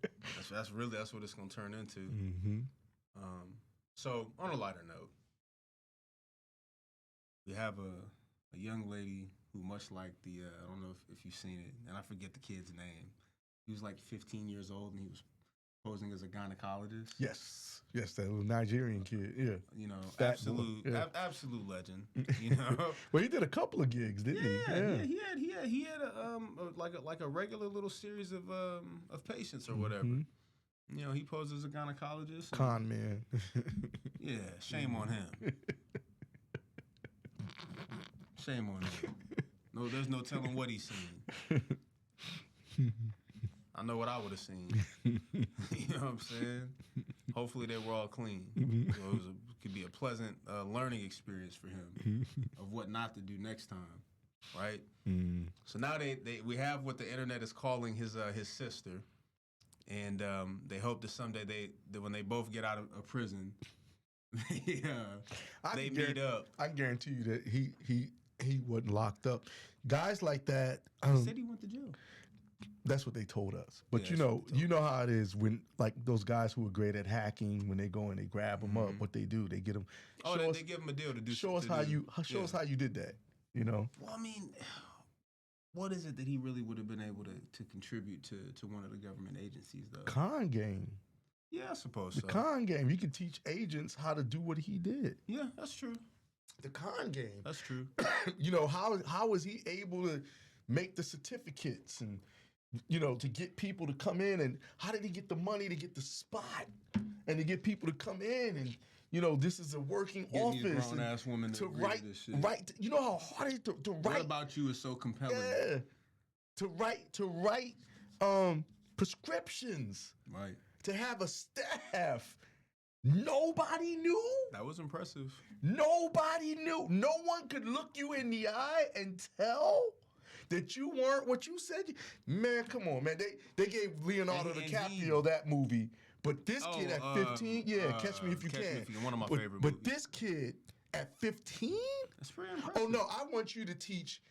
That's what it's going to turn into. Mm-hmm. So, on a lighter note, we have a young lady who, much like the, I don't know if you've seen it, and I forget the kid's name. He was like 15 years old, and he was posing as a gynecologist. Yes, that little Nigerian kid. Yeah, you know, Fat absolute, boy. Yeah. absolute legend. You know, well, he did a couple of gigs, didn't he? Yeah, he had like a regular little series of patients or whatever. You know, he posed as a gynecologist. Con man. Yeah, shame on him. Shame on him. No, there's no telling what he's seen. I know what I would have seen. You know what I'm saying? Hopefully they were all clean. So it could be a pleasant learning experience for him of what not to do next time, right? So now we have what the internet is calling his sister, and they hope that someday when they both get out of prison, they meet up. I guarantee you that he wasn't locked up. Guys like that. He said he went to jail. That's what they told us. But Yeah, you know how it is when like those guys who are great at hacking, when they go and they grab them up, what they do, they get them. Oh, they give them a deal to do. Show us how you did that. You know. Well, I mean, what is it that he really would have been able to contribute to one of the government agencies, though? Con game. Yeah, I suppose the so. Con game. You can teach agents how to do what he did. Yeah, that's true. The con game. That's true. You know, how was he able to make the certificates and, you know, to get people to come in, and how did he get the money to get the spot and to get people to come in, and, you know, this is a working office. These grown-ass women to write this shit. You know how hard it is to write. What about you is so compelling? Yeah. To write prescriptions. Right. To have a staff. Nobody knew. That was impressive. Nobody knew. No one could look you in the eye and tell that you weren't what you said. Man, come on, man. They gave Leonardo DiCaprio that movie, but this kid at 15, Catch Me If You Can. One of my favorite movies. But this kid at 15? That's pretty impressive. Oh, no, I want you to teach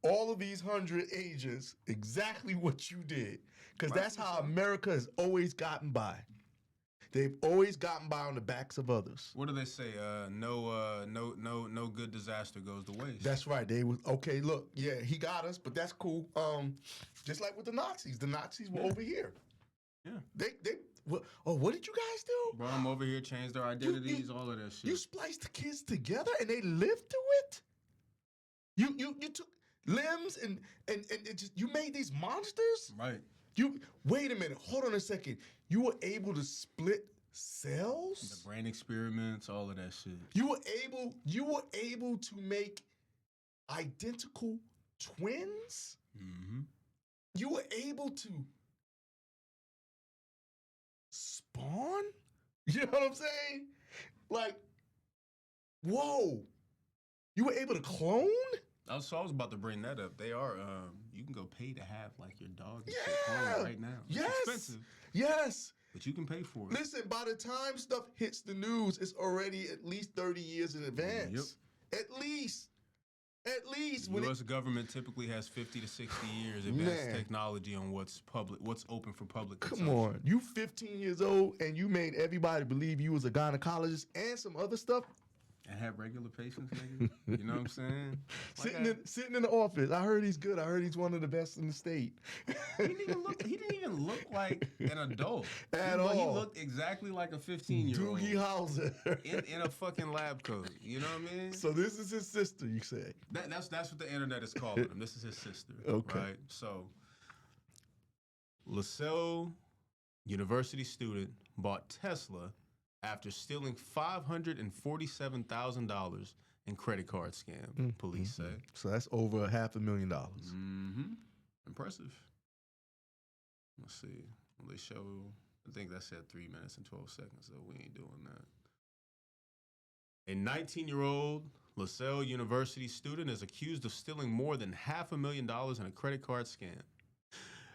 all of these 100 agents exactly what you did, because that's how America has always gotten by. They've always gotten by on the backs of others. What do they say? No good disaster goes to waste. That's right. They was okay. Look, yeah, he got us, but that's cool. Just like with the Nazis were over here. Yeah. What did you guys do? Brought them over here, changed their identities, all of that shit. You spliced the kids together and they lived through it. You took limbs and you made these monsters. Right. Wait a minute. Hold on a second. You were able to split cells? The brain experiments, all of that shit. You were able to make identical twins? Mm-hmm. You were able to spawn? You know what I'm saying? Like, whoa. You were able to clone? I was about to bring that up. They are, you can go pay to have like your dog right now. It's expensive. Yes. But you can pay for it. Listen, by the time stuff hits the news, it's already at least 30 years in advance. Yep. At least. The U.S. government typically has 50 to 60 years advanced technology on what's open for public consumption. Come on. You 15 years old and you made everybody believe you was a gynecologist and some other stuff. And have regular patients, nigga. You know what I'm saying? Sitting in the office. I heard he's good. I heard he's one of the best in the state. He didn't even look like an adult. At all. He looked exactly like a 15-year-old. Doogie Howser. in a fucking lab coat. You know what I mean? So this is his sister, you say? That's what the internet is calling him. This is his sister. Okay. Right? So, LaSalle University student bought Tesla after stealing $547,000 and credit card scam, police say. So that's over $500,000. Mm-hmm. Impressive. Let's see. Well, they show, I think that said 3 minutes and 12 seconds, so we ain't doing that. A 19-year-old LaSalle University student is accused of stealing more than $500,000 in a credit card scam.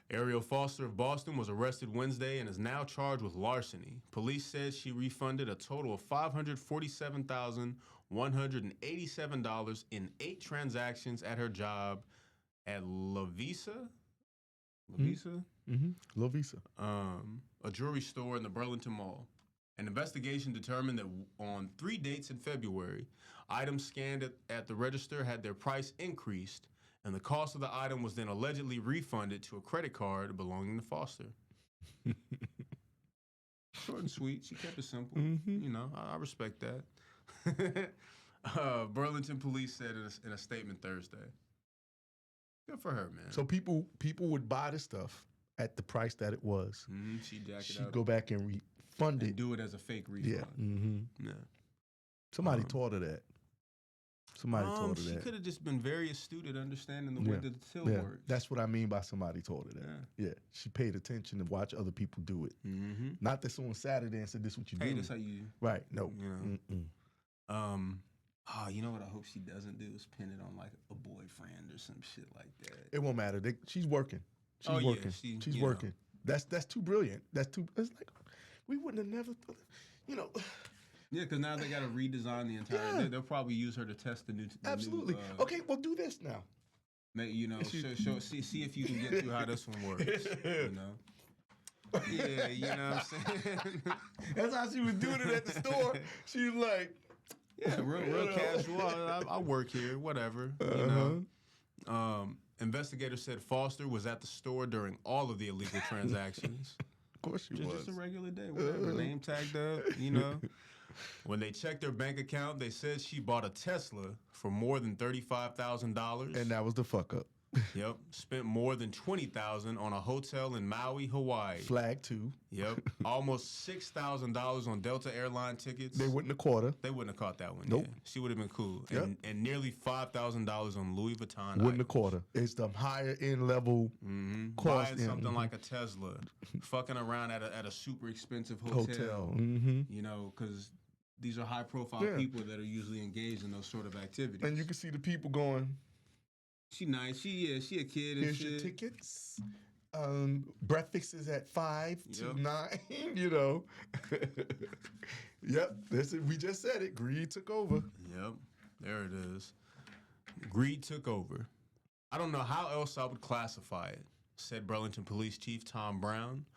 Ariel Foster of Boston was arrested Wednesday and is now charged with larceny. Police said she refunded a total of $547,187 in 8 transactions at her job at Lovisa? Lovisa? Lovisa. A jewelry store in the Burlington Mall. An investigation determined that on 3 dates in February, items scanned at the register had their price increased, and the cost of the item was then allegedly refunded to a credit card belonging to Foster. Short and sweet. She kept it simple. You know, I respect that. Burlington police said in a statement Thursday. Good for her, man. So people would buy the stuff at the price that it was. She'd jack it She'd up. go back and refund And it. do it as a fake refund. Yeah. Yeah. Somebody taught her that. Somebody taught her She that. could have just been very astute at understanding the way that the till works. That's what I mean by somebody taught her that. Yeah. She paid attention to watch other people do it. Not that someone Saturday and said, this is what you do. Hey, this how you... Right. No. You know. You know what I hope she doesn't do is pin it on like a boyfriend or some shit like that. It won't matter. She's working. She's working. She's working. That's too brilliant. It's like, we wouldn't have never, you know... Yeah, because now they got to redesign the entire. They'll probably use her to test the new. Absolutely. Okay, well, do this now. You know, see if you can get through how this one works. You know. Yeah, you know what I'm saying. That's how she was doing it at the store. She was like, yeah, real casual. I work here, whatever. You know. Investigators said Foster was at the store during all of the illegal transactions. Of course she was. Just a regular day, whatever. Name tagged up, you know. When they checked her bank account, they said she bought a Tesla for more than $35,000. And that was the fuck up. Yep. Spent more than $20,000 on a hotel in Maui, Hawaii. Flag 2. Yep. Almost $6,000 on Delta airline tickets. They wouldn't have caught her. They wouldn't have caught that one. Nope. Yeah. She would have been cool. Yep. And nearly $5,000 on Louis Vuitton. Wouldn't have caught her. It's the higher end level cost. Buying something like a Tesla. Fucking around at a super expensive hotel. You know, because these are high profile people that are usually engaged in those sort of activities. And you can see the people going, she nice. She a kid and here's shit. your tickets. Breakfast is at 5 to 9, you know. Yep, that's it. We just said it. Greed took over. Yep, there it is. Greed took over. I don't know how else I would classify it, said Burlington Police Chief Tom Brown.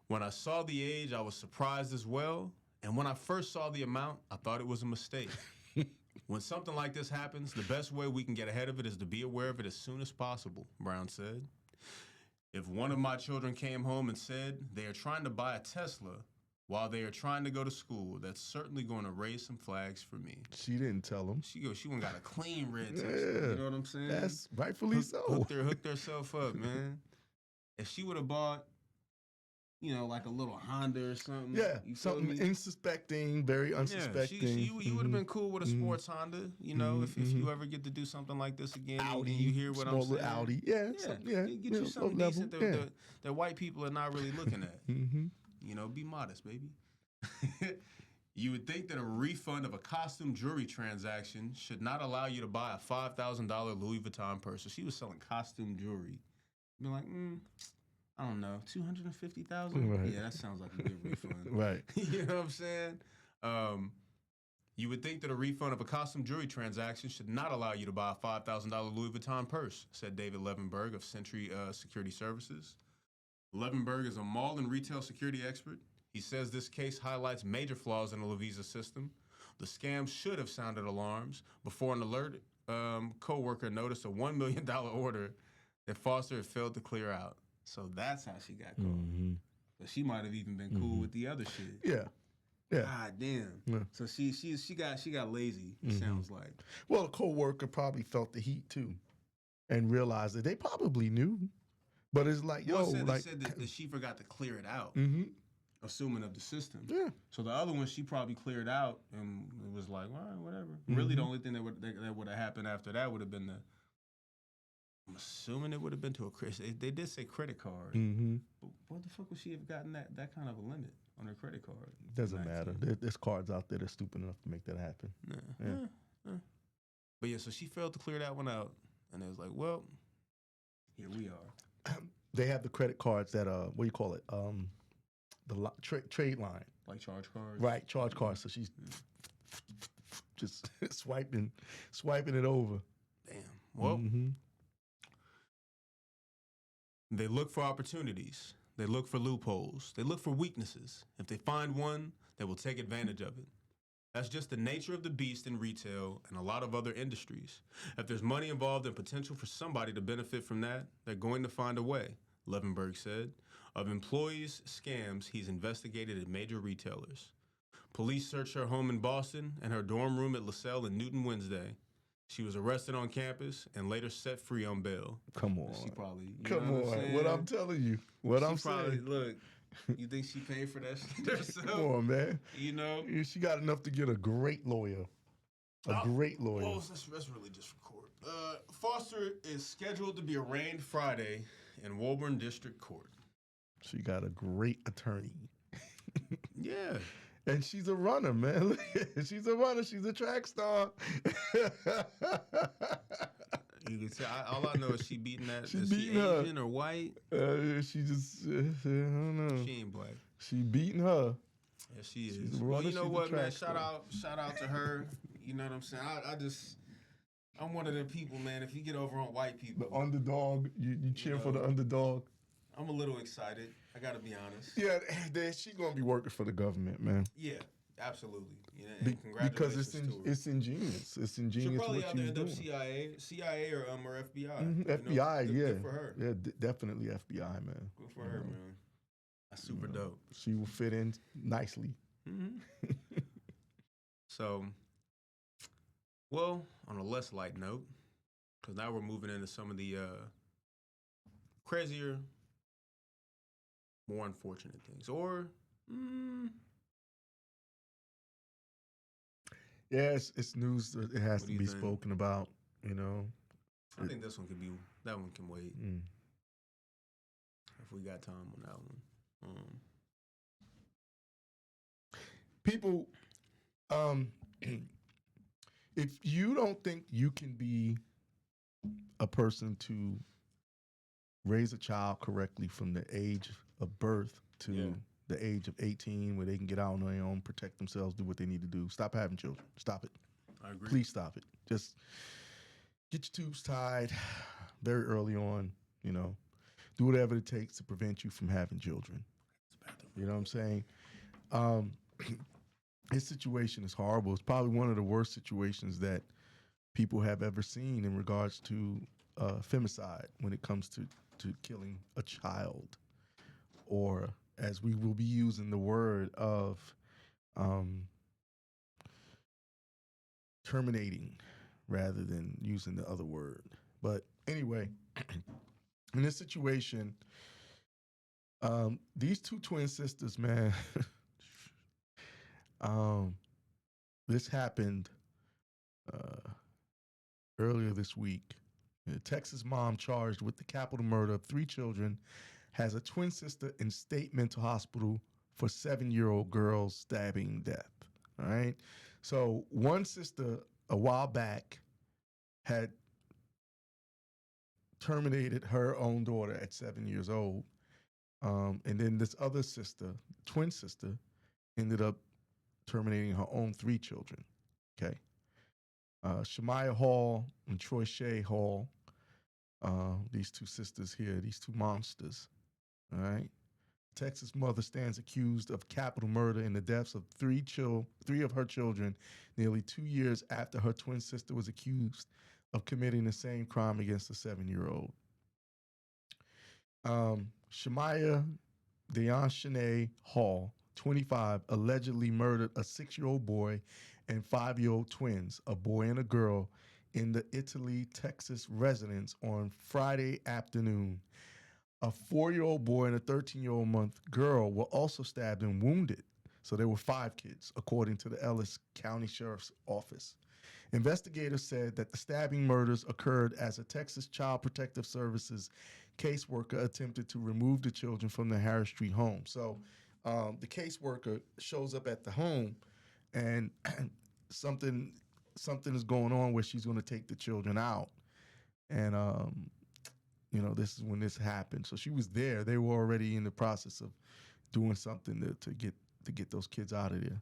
When I saw the age, I was surprised as well. And when I first saw the amount, I thought it was a mistake. When something like this happens, the best way we can get ahead of it is to be aware of it as soon as possible, Brown said. If one of my children came home and said they are trying to buy a Tesla while they are trying to go to school, that's certainly going to raise some flags for me. She didn't tell him. She went got a clean red Tesla. Yeah. You know what I'm saying? That's rightfully so. Hooked herself up, man. If she would have bought, you know, like a little Honda or something. Yeah, you feel something me? unsuspecting, very unsuspecting. You would have been cool with a sports Honda, you know, if you ever get to do something like this again. Audi, you hear what I'm saying? Audi, Get you something decent that white people are not really looking at. You know, be modest, baby. You would think that a refund of a costume jewelry transaction should not allow you to buy a $5,000 Louis Vuitton purse. So she was selling costume jewelry. You'd be like, I don't know, $250,000? Right. Yeah, that sounds like a good refund. Right. You know what I'm saying? You would think that a refund of a costume jewelry transaction should not allow you to buy a $5,000 Louis Vuitton purse, said David Levenberg of Century Security Services. Levenberg is a mall and retail security expert. He says this case highlights major flaws in the Lovisa system. The scam should have sounded alarms before an alert co-worker noticed a $1 million order that Foster had failed to clear out. So that's how she got caught. So she might have even been cool with the other shit. Yeah. God damn. Yeah. So she got lazy, it sounds like. Well, a co-worker probably felt the heat too and realized that they probably knew. But it's like, They said that she forgot to clear it out. assuming of the system. Yeah. So the other one she probably cleared out and it was like, all right, whatever. Really, the only thing that would have happened after that would have been I'm assuming it would have been to a credit. They did say credit card. Mm-hmm. But what the fuck would she have gotten that kind of a limit on her credit card? Doesn't matter. There's cards out there that's stupid enough to make that happen. Yeah. But yeah, so she failed to clear that one out, and it was like, well, here we are. They have the credit cards that what do you call it? The trade line. Like charge cards? Right, charge cards. So she's just swiping it over. Damn. Well, they look for opportunities. They look for loopholes. They look for weaknesses. If they find one, they will take advantage of it. That's just the nature of the beast in retail and a lot of other industries. If there's money involved and potential for somebody to benefit from that, they're going to find a way, Levenberg said. Of employees' scams he's investigated at major retailers. Police searched her home in Boston and her dorm room at LaSalle in Newton Wednesday. She was arrested on campus and later set free on bail. Come on. She probably... Come on. What I'm telling you. I'm saying. Look, you think she paid for that shit herself? Come on, man. You know? She got enough to get a great lawyer. Great lawyer. Well, that's really just for court. Foster is scheduled to be arraigned Friday in Woburn District Court. She got a great attorney. Yeah. And she's a runner, man. She's a runner. She's a track star. You can tell. All I know is she beating that. She's is she Asian or white? She just, I don't know. She ain't black. She beating her. Yeah, she is. Well, you know what, man? Shout out to her. You know what I'm saying? I'm one of them people, man. If you get over on white people, the underdog, you cheer for the underdog. I'm a little excited. I gotta be honest. Yeah, she's gonna be working for the government, man. Yeah, absolutely. Yeah, and because it's ingenious. It's ingenious. She'll probably what have to end doing. up CIA or FBI. FBI, good for her. Yeah, definitely FBI, man. Good for her, man. That's super dope. She will fit in nicely. Mm-hmm. So, well, on a less light note, because now we're moving into some of the crazier, more unfortunate things. Or, yeah, it's news that it has to be spoken about, you know. I think that one can wait. If we got time on that one. People, if you don't think you can be a person to raise a child correctly from the age of birth to the age of 18, where they can get out on their own, protect themselves, do what they need to do, stop having children. Stop it. I agree. Please stop it. Just get your tubes tied very early on, you know. Do whatever it takes to prevent you from having children. You know what I'm saying? His situation is horrible. It's probably one of the worst situations that people have ever seen in regards to femicide when it comes to killing a child, or as we will be using the word of terminating rather than using the other word. But anyway, in this situation, these two twin sisters, man, this happened earlier this week. A Texas mom charged with the capital murder of 3 children has a twin sister in state mental hospital for 7-year-old girl's stabbing death. All right. So one sister a while back had terminated her own daughter at 7 years old. And then this other sister, twin sister, ended up terminating her own 3 children. Okay. Shemaya Hall and Troy Shea Hall, these 2 sisters here, these 2 monsters. All right. Texas mother stands accused of capital murder in the deaths of 3 of her children nearly 2 years after her twin sister was accused of committing the same crime against a 7-year-old. Shemaya Deonshane Hall, 25, allegedly murdered a 6-year-old boy and 5-year-old twins, a boy and a girl, in the Italy, Texas residence on Friday afternoon. A 4-year-old boy and a 13-year-old girl were also stabbed and wounded. So there were 5 kids, according to the Ellis County Sheriff's Office. Investigators said that the stabbing murders occurred as a Texas Child Protective Services caseworker attempted to remove the children from the Harris Street home. So the caseworker shows up at the home, and something something is going on where she's going to take the children out, and this is when this happened. So she was there. They were already in the process of doing something to get those kids out of there.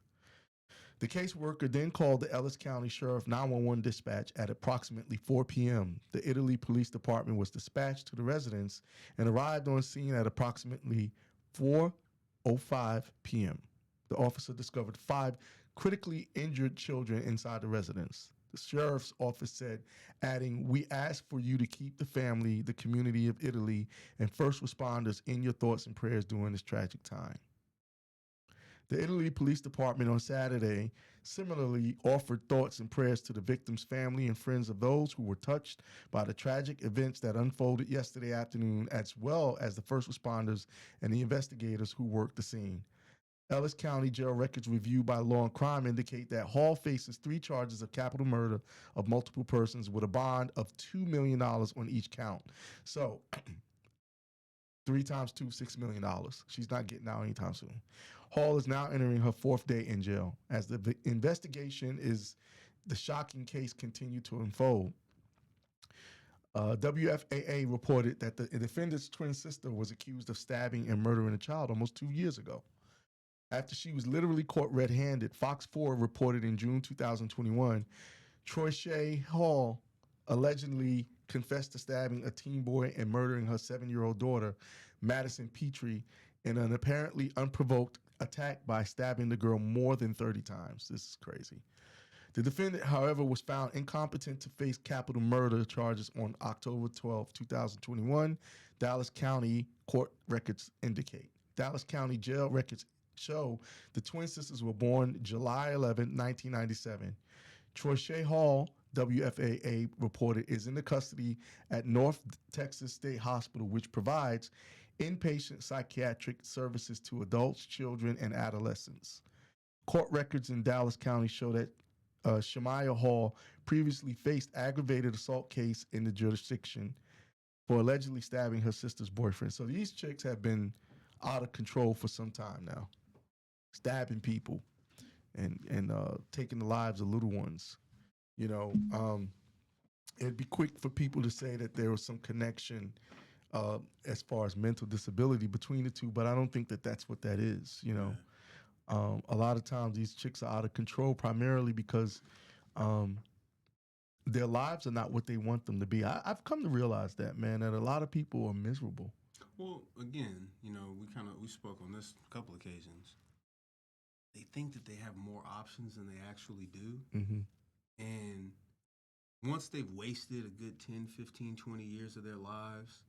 The caseworker then called the Ellis County Sheriff 911 dispatch at approximately 4 p.m. The Italy Police Department was dispatched to the residence and arrived on scene at approximately 4:05 p.m. The officer discovered 5 critically injured children inside the residence. The sheriff's office said, adding, "We ask for you to keep the family, the community of Italy, and first responders in your thoughts and prayers during this tragic time." The Italy Police Department on Saturday similarly offered thoughts and prayers to the victim's family and friends of those who were touched by the tragic events that unfolded yesterday afternoon, as well as the first responders and the investigators who worked the scene. Ellis County jail records reviewed by Law and Crime indicate that Hall faces 3 charges of capital murder of multiple persons with a bond of $2 million on each count. So 3 times 2, $6 million. She's not getting out anytime soon. Hall is now entering her 4th day in jail. As the investigation is the shocking case continued to unfold, WFAA reported that the defendant's twin sister was accused of stabbing and murdering a child almost 2 years ago. After she was literally caught red-handed, Fox 4 reported in June 2021, Troy Shea Hall allegedly confessed to stabbing a teen boy and murdering her 7-year-old daughter, Madison Petrie, in an apparently unprovoked attack by stabbing the girl more than 30 times. This is crazy. The defendant, however, was found incompetent to face capital murder charges on October 12, 2021, Dallas County court records indicate. Dallas County jail records show the twin sisters were born July 11, 1997. Troy Shea Hall, WFAA reported, is in the custody at North Texas State Hospital, which provides inpatient psychiatric services to adults, children, and adolescents. Court records in Dallas County show that Shemaya Hall previously faced aggravated assault case in the jurisdiction for allegedly stabbing her sister's boyfriend. So these chicks have been out of control for some time now, stabbing people and taking the lives of little ones. It'd be quick for people to say that there was some connection as far as mental disability between the two, but I don't think that that's what that is. A lot of times these chicks are out of control primarily because their lives are not what they want them to be. I've come to realize that, man, that a lot of people are miserable. Well, again, we spoke on this a couple occasions. They think that they have more options than they actually do. Mm-hmm. And once they've wasted a good 10, 15, 20 years of their lives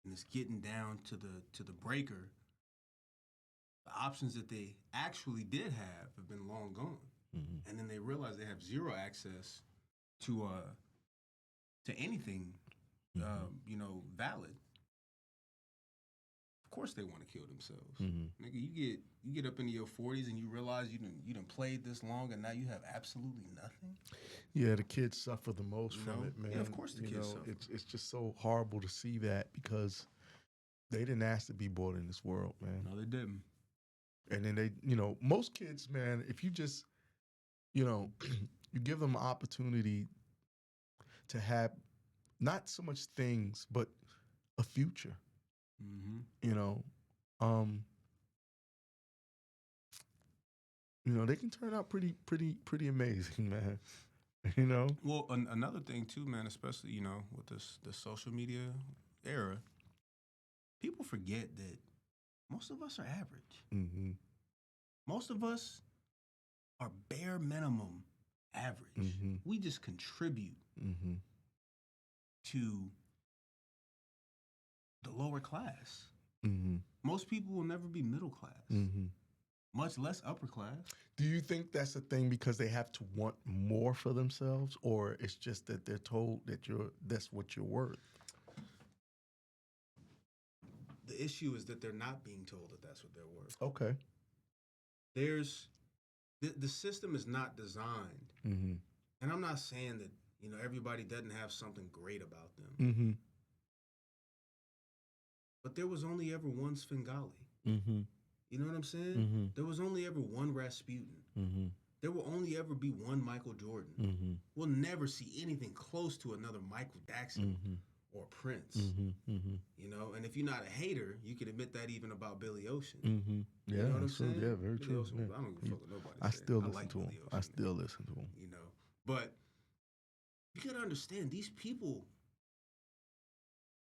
and it's getting down to the breaker, the options that they actually did have been long gone. Mm-hmm. And then they realize they have zero access to anything valid. Of course they want to kill themselves. Mm-hmm. Nigga, you get up into your 40s and you realize you done played this long and now you have absolutely nothing. Yeah, the kids suffer the most from it, man. Yeah, of course the kids suffer. It's just so horrible to see that because they didn't ask to be born in this world, man. No, they didn't. And then they, most kids, man, if you just, you give them an opportunity to have not so much things, but a future. Mm-hmm. They can turn out pretty amazing, man. Well, another thing too, man, especially with this social media era, people forget that most of us are average. Mm-hmm. Most of us are bare minimum average. Mm-hmm. We just contribute mm-hmm. to the lower class. Mm-hmm. Most people will never be middle class, mm-hmm. much less upper class. Do you think that's a thing because they have to want more for themselves, or it's just that they're told that that's what you're worth? The issue is that they're not being told that that's what they're worth. Okay. There's the system is not designed, Mm-hmm. and I'm not saying that everybody doesn't have something great about them, Mm-hmm. but there was only ever one Svengali. Mm-hmm. You know what I'm saying? Mm-hmm. There was only ever one Rasputin. Mm-hmm. There will only ever be one Michael Jordan. Mm-hmm. We'll never see anything close to another Michael Jackson or Prince. Mm-hmm. Mm-hmm. And if you're not a hater, you can admit that even about Billy Ocean. Mm-hmm. Yeah, You know what I'm true. saying? Yeah, very Billy true. Ocean, Yeah. I don't give a fuck what nobody I says. still listen like to him. Billy I Ocean, still listen to him. But you gotta understand, these people,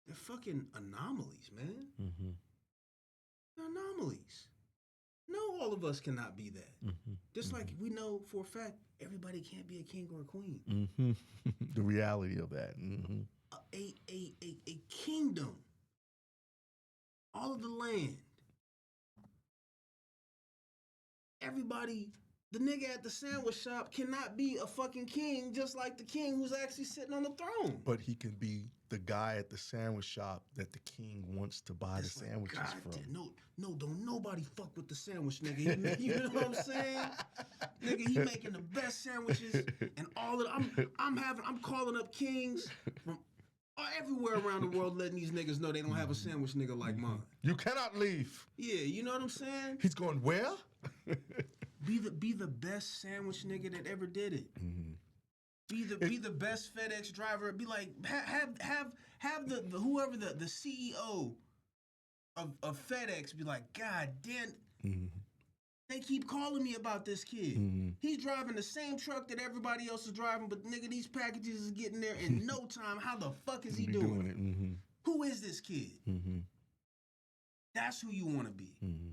they're fucking anomalies, man. Mm-hmm. They're anomalies. No, all of us cannot be that. Mm-hmm. Just like we know for a fact, everybody can't be a king or a queen. Mm-hmm. The reality of that. Mm-hmm. A kingdom, all of the land. Everybody, the nigga at the sandwich shop cannot be a fucking king, just like the king who's actually sitting on the throne. But he can be the guy at the sandwich shop that the king wants to buy It's the like, sandwiches God from. No, don't nobody fuck with the sandwich, nigga. You know what I'm saying? Nigga, he making the best sandwiches and all of I'm calling up kings from everywhere around the world, letting these niggas know they don't have a sandwich nigga like mine. You cannot leave. Yeah, you know what I'm saying? He's going, where? Be the best sandwich nigga that ever did it. Mm-hmm. Be the best FedEx driver. Be like have the whoever the CEO of FedEx be like, God damn, they keep calling me about this kid. He's driving the same truck that everybody else is driving, but nigga, these packages is getting there in no time. How the fuck is he doing it? Mm-hmm. Who is this kid? Mm-hmm. That's who you want to be. Mm-hmm.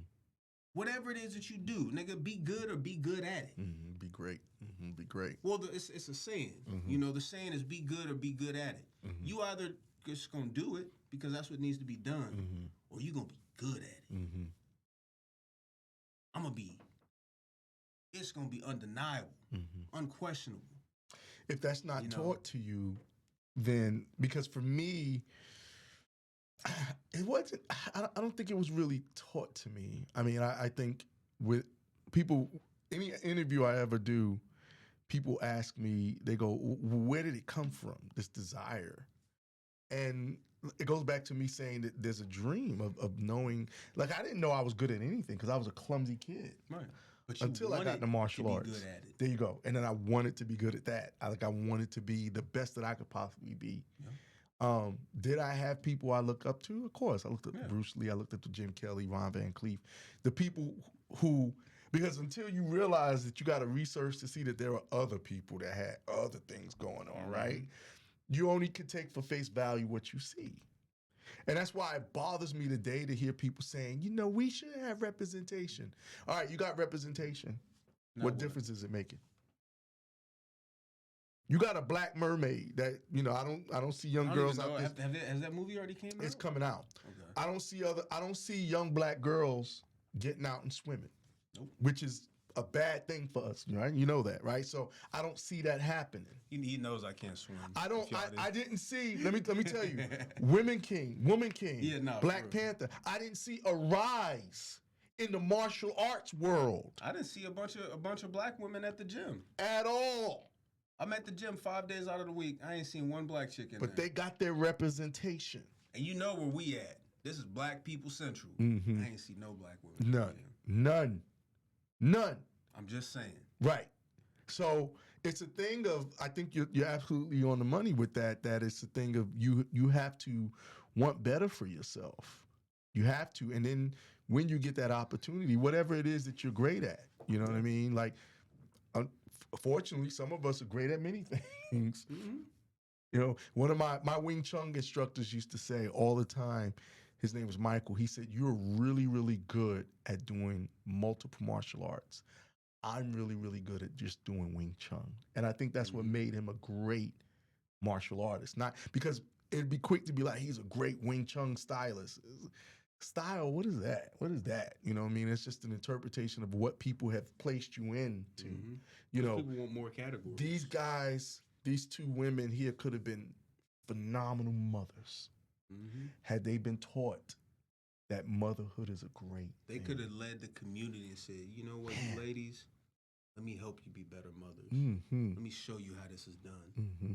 Whatever it is that you do, nigga, be good or be good at it. Mm-hmm. Be great. Mm-hmm. Be great. Well, it's a saying. The saying is be good or be good at it. You either just gonna do it because that's what needs to be done, or you gonna be good at it. I'm gonna be. It's gonna be undeniable, unquestionable. If that's not taught to you, then because for me, it wasn't. I don't think it was really taught to me. I mean, I think with people, any interview I ever do, people ask me, they go, where did it come from, this desire? And it goes back to me saying that there's a dream of knowing, like I didn't know I was good at anything because I was a clumsy kid. Right. But until I got into martial arts. Good at it. There you go. And then I wanted to be good at that. I wanted to be the best that I could possibly be. Yeah. Did I have people I look up to? Of course. I looked up to Bruce Lee. I looked up to Jim Kelly, Ron Van Cleef. The people who, because until you realize that you got to research to see that there are other people that had other things going on, right? You only can take for face value what you see. And that's why it bothers me today to hear people saying, we should have representation. All right, you got representation. What difference is it making? You got a black mermaid that, I don't see young girls out there. Has that movie already came out? It's coming out. Okay. I don't see young black girls getting out and swimming. Nope. Which is a bad thing for us, right? You know that, right? So I don't see that happening. He knows I can't swim. I didn't see, let me tell you, Woman King, Black Panther. I didn't see a rise in the martial arts world. I didn't see a bunch of black women at the gym. At all. I'm at the gym 5 days out of the week. I ain't seen one black chick in there. But they got their representation. And you know where we at. This is Black People Central. I ain't see no black women. None. I'm just saying. Right. So it's a thing of, I think you're absolutely on the money with that. That it's a thing of you have to want better for yourself. You have to. And then when you get that opportunity, whatever it is that you're great at, you know what I mean? Like, fortunately, some of us are great at many things. One of my Wing Chun instructors used to say all the time, his name was Michael, he said, you're really, really good at doing multiple martial arts. I'm really, really good at just doing Wing Chun. And I think that's what made him a great martial artist. Not because it'd be quick to be like, he's a great Wing Chun stylist. Style, what is that? What is that? You know what I mean? It's just an interpretation of what people have placed you into. People want more categories. These guys, these two women here could have been phenomenal mothers had they been taught that motherhood is a great They thing. could have led the community and said, you know what, you ladies, let me help you be better mothers. Mm-hmm. Let me show you how this is done. Mm-hmm.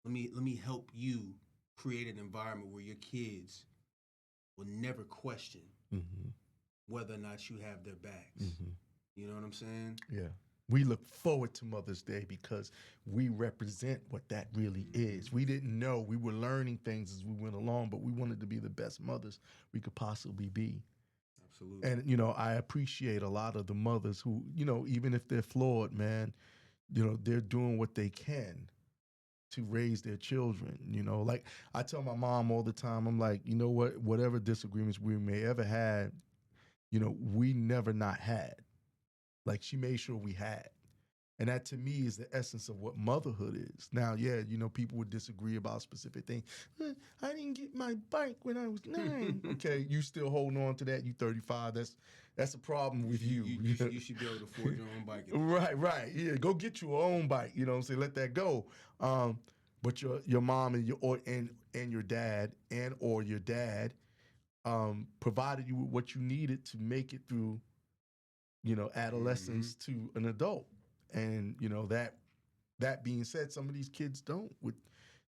Let me help you create an environment where your kids will never question Mm-hmm. whether or not you have their backs. Mm-hmm. You know what I'm saying? Yeah. We look forward to Mother's Day because we represent what that really is. We didn't know. We were learning things as we went along, but we wanted to be the best mothers we could possibly be. Absolutely. And, I appreciate a lot of the mothers who, even if they're flawed, man, they're doing what they can to raise their children. Like I tell my mom all the time, I'm like, you know what, whatever disagreements we may ever had, we never not had. Like she made sure we had. And that to me is the essence of what motherhood is. Now, yeah, people would disagree about specific things. I didn't get my bike when I was 9. Okay, you still holding on to that. You 35. That's a problem with you. You should be able to afford your own bike. Right. Yeah, go get your own bike. You know what I'm saying? Let that go. But your mom and your dad or your dad provided you with what you needed to make it through, adolescence to an adult. And that being said, some of these kids don't, with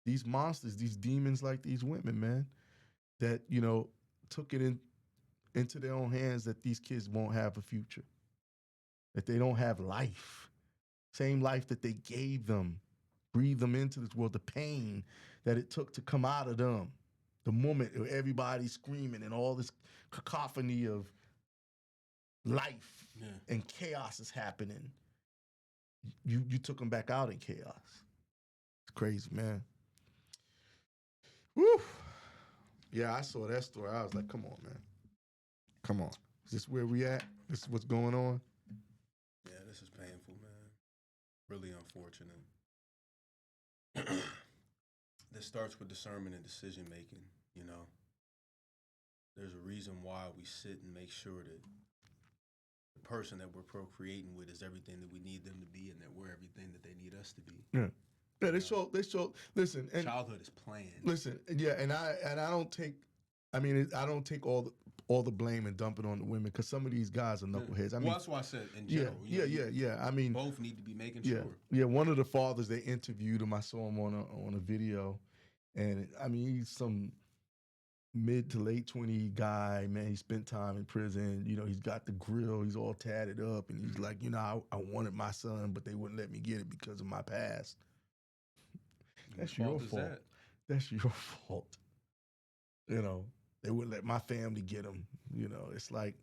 these monsters, these demons, like these women, man, that took it into their own hands, that these kids won't have a future, that they don't have life, same life that they gave them, breathed them into this world, the pain that it took to come out of them, the moment where everybody's screaming and all this cacophony of life and chaos is happening. You took them back out in chaos. It's crazy, man. Woo. Yeah, I saw that story. I was like, come on, man. Come on. Is this where we at? This is what's going on? Yeah, this is painful, man. Really unfortunate. This starts with discernment and decision making, There's a reason why we sit and make sure that the person that we're procreating with is everything that we need them to be, and that we're everything that they need us to be. Yeah. Yeah, they show. Listen, and childhood is planned. Listen, yeah, and I don't take. I mean, I don't take all the blame and dump it on the women, because some of these guys are knuckleheads. I mean, that's why I said in general. Yeah. I mean, both need to be making sure. Yeah, one of the fathers, they interviewed him. I saw him on a video, and I mean, he's some mid to late 20 guy, man. He spent time in prison. He's got the grill. He's all tatted up, and he's like, I wanted my son, but they wouldn't let me get it because of my past. That's your fault. That's your fault. They wouldn't let my family get him. It's like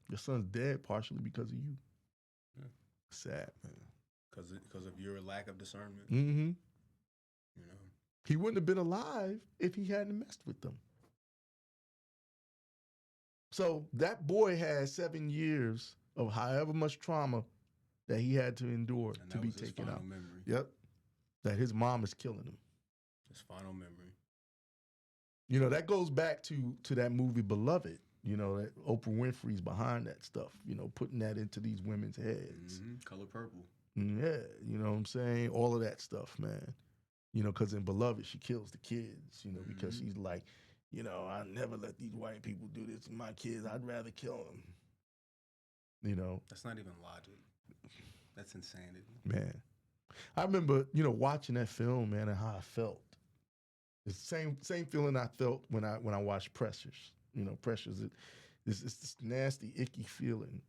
your son's dead partially because of you. Yeah. Sad, man. Because of your lack of discernment. Mm-hmm. He wouldn't have been alive if he hadn't messed with them. So that boy had 7 years of however much trauma that he had to endure to be taken out. Memory. Yep. That his mom is killing him. His final memory. That goes back to that movie Beloved. That Oprah Winfrey's behind that stuff, putting that into these women's heads. Mm-hmm. Color Purple. Yeah, you know what I'm saying? All of that stuff, man. Because in Beloved, she kills the kids, because she's like, I never let these white people do this to my kids. I'd rather kill them. That's not even logic. That's insanity. Man. I remember, watching that film, man, and how I felt. It's the same feeling I felt when I watched Precious. Precious, it's this nasty, icky feeling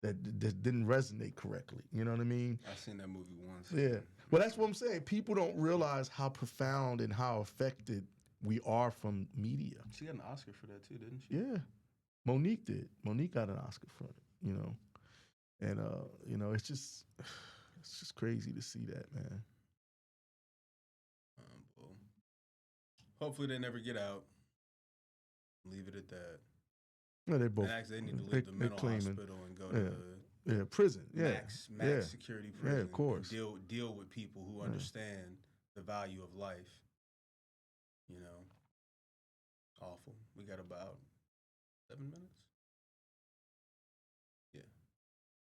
that didn't resonate correctly. You know what I mean? I've seen that movie once. Yeah. Well, that's what I'm saying. People don't realize how profound and how affected we are from media. She got an Oscar for that too, didn't she? Yeah. Monique did. Monique got an Oscar for it, And it's just crazy to see that, man. Well, hopefully they never get out. Leave it at that. No, they both. They need to leave the mental hospital and go to prison. Yeah, max security prison. Yeah, of course. Deal with people who understand the value of life. Awful. We got about 7 minutes. Yeah.